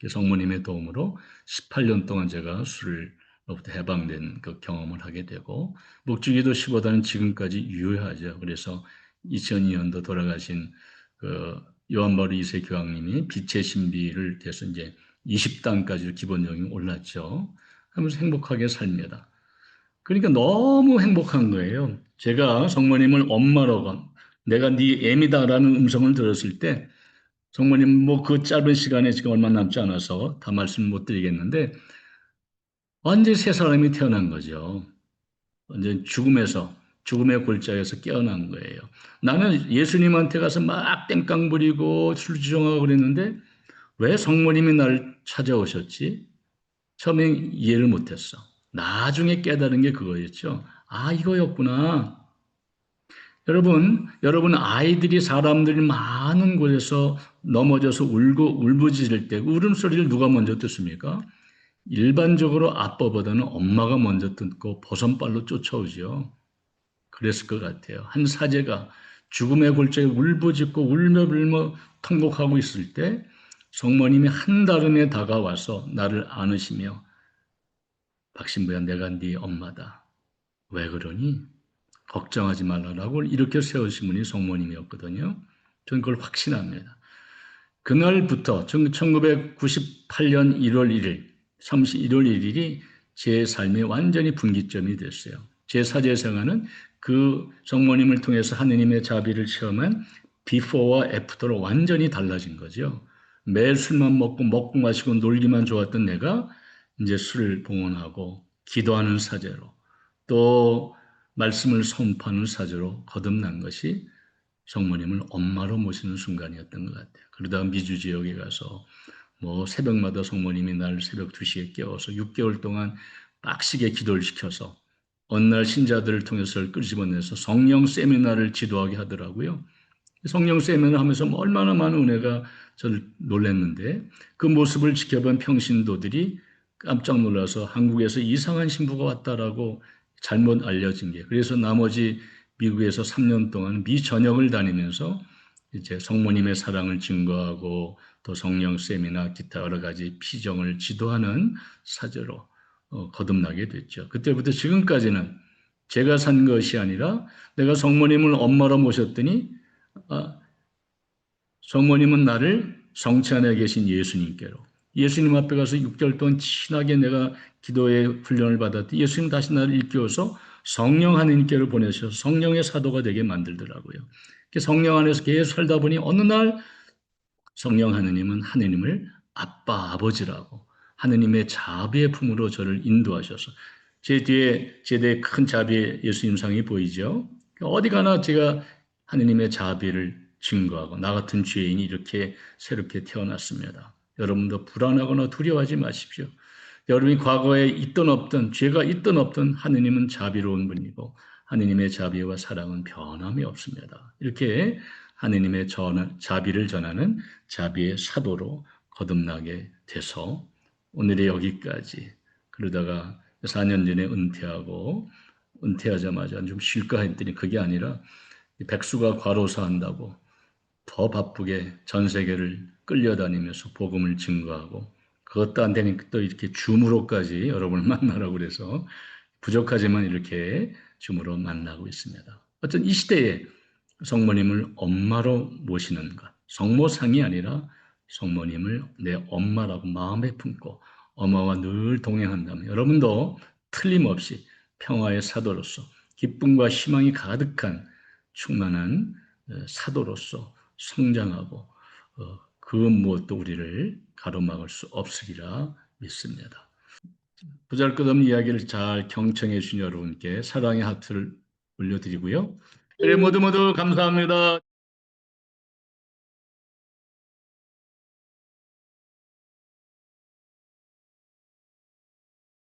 성모님의 도움으로 18년 동안 제가 술로부터 해방된 그 경험을 하게 되고 묵주기도 15단은 지금까지 유효하죠. 그래서 2002년도 돌아가신 그 요한 바울 2세 교황님이 빛의 신비를 대해서 이제 20단까지 기본적인 올랐죠. 하면서 행복하게 삽니다. 그러니까 너무 행복한 거예요. 제가 성모님을 엄마라고 내가 네 애미다라는 음성을 들었을 때 성모님 뭐 그 짧은 시간에 지금 얼마 남지 않아서 다 말씀 못 드리겠는데 완전 새 사람이 태어난 거죠. 완전 죽음의 골짜기에서 깨어난 거예요. 나는 예수님한테 가서 막 땡깡 부리고 술주정하고 그랬는데 왜 성모님이 나를 찾아오셨지? 처음에 이해를 못했어. 나중에 깨달은 게 그거였죠. 아, 이거였구나. 여러분 아이들이 사람들이 많은 곳에서 넘어져서 울고 울부짖을 때 울음소리를 누가 먼저 듣습니까? 일반적으로 아빠보다는 엄마가 먼저 듣고 버선발로 쫓아오죠. 그랬을 것 같아요. 한 사제가 죽음의 골짜기에 울부짖고 울며 불며 통곡하고 있을 때 성모님이 한달음에 다가와서 나를 안으시며 박신부야 내가 네 엄마다. 왜 그러니? 걱정하지 말라라고 이렇게 세우신 분이 성모님이었거든요. 저는 그걸 확신합니다. 그날부터 1998년 1월 1일, 1월 1일이 제 삶의 완전히 분기점이 됐어요. 제 사제생활은 그 성모님을 통해서 하느님의 자비를 체험한 비포와 애프터로 완전히 달라진 거죠. 매일 술만 먹고 마시고 놀기만 좋았던 내가 이제 술을 봉헌하고 기도하는 사제로 또 말씀을 선포하는 사제로 거듭난 것이 성모님을 엄마로 모시는 순간이었던 것 같아요. 그러다가 미주 지역에 가서 뭐 새벽마다 성모님이 날 새벽 2시에 깨워서 6개월 동안 빡시게 기도를 시켜서 어느 날 신자들을 통해서 끄집어내서 성령 세미나를 지도하게 하더라고요. 성령 세미나 하면서 얼마나 많은 은혜가 저를 놀랐는데 그 모습을 지켜본 평신도들이 깜짝 놀라서 한국에서 이상한 신부가 왔다라고 잘못 알려진 게 그래서 나머지 미국에서 3년 동안 미전역을 다니면서 이제 성모님의 사랑을 증거하고 또 성령 세미나 기타 여러 가지 피정을 지도하는 사제로 거듭나게 됐죠. 그때부터 지금까지는 제가 산 것이 아니라 내가 성모님을 엄마로 모셨더니 성모님은 나를 성체 안에 계신 예수님께로 예수님 앞에 가서 6개월 동안 친하게 내가 기도의 훈련을 받았더니 예수님 다시 나를 일깨워서 성령 하느님께로 보내셔서 성령의 사도가 되게 만들더라고요. 성령 안에서 계속 살다 보니 어느 날 성령 하느님은 하느님을 아빠 아버지라고 하느님의 자비의 품으로 저를 인도하셔서 제 뒤에 큰 자비의 예수님 상이 보이죠. 어디 가나 제가 하느님의 자비를 증거하고 나 같은 죄인이 이렇게 새롭게 태어났습니다. 여러분도 불안하거나 두려워하지 마십시오. 여러분이 과거에 있던 없던 죄가 있던 없던 하느님은 자비로운 분이고 하느님의 자비와 사랑은 변함이 없습니다. 이렇게 하느님의 자비를 전하는 자비의 사도로 거듭나게 돼서 오늘의 여기까지 그러다가 4년 전에 은퇴하자마자 좀 쉴까 했더니 그게 아니라 백수가 과로사 한다고 더 바쁘게 전 세계를 끌려다니면서 복음을 증거하고 그것도 안 되니까 또 이렇게 줌으로까지 여러분을 만나라고 그래서 부족하지만 이렇게 줌으로 만나고 있습니다. 어쨌든 이 시대에 성모님을 엄마로 모시는 것, 성모상이 아니라 성모님을 내 엄마라고 마음에 품고 엄마와 늘 동행한다면 여러분도 틀림없이 평화의 사도로서 기쁨과 희망이 가득한 충만한 사도로서 성장하고 그 무엇도 우리를 가로막을 수 없으리라 믿습니다. 보잘것없는 이야기를 잘 경청해 주신 여러분께 사랑의 하트를 올려드리고요. 그래 모두 감사합니다.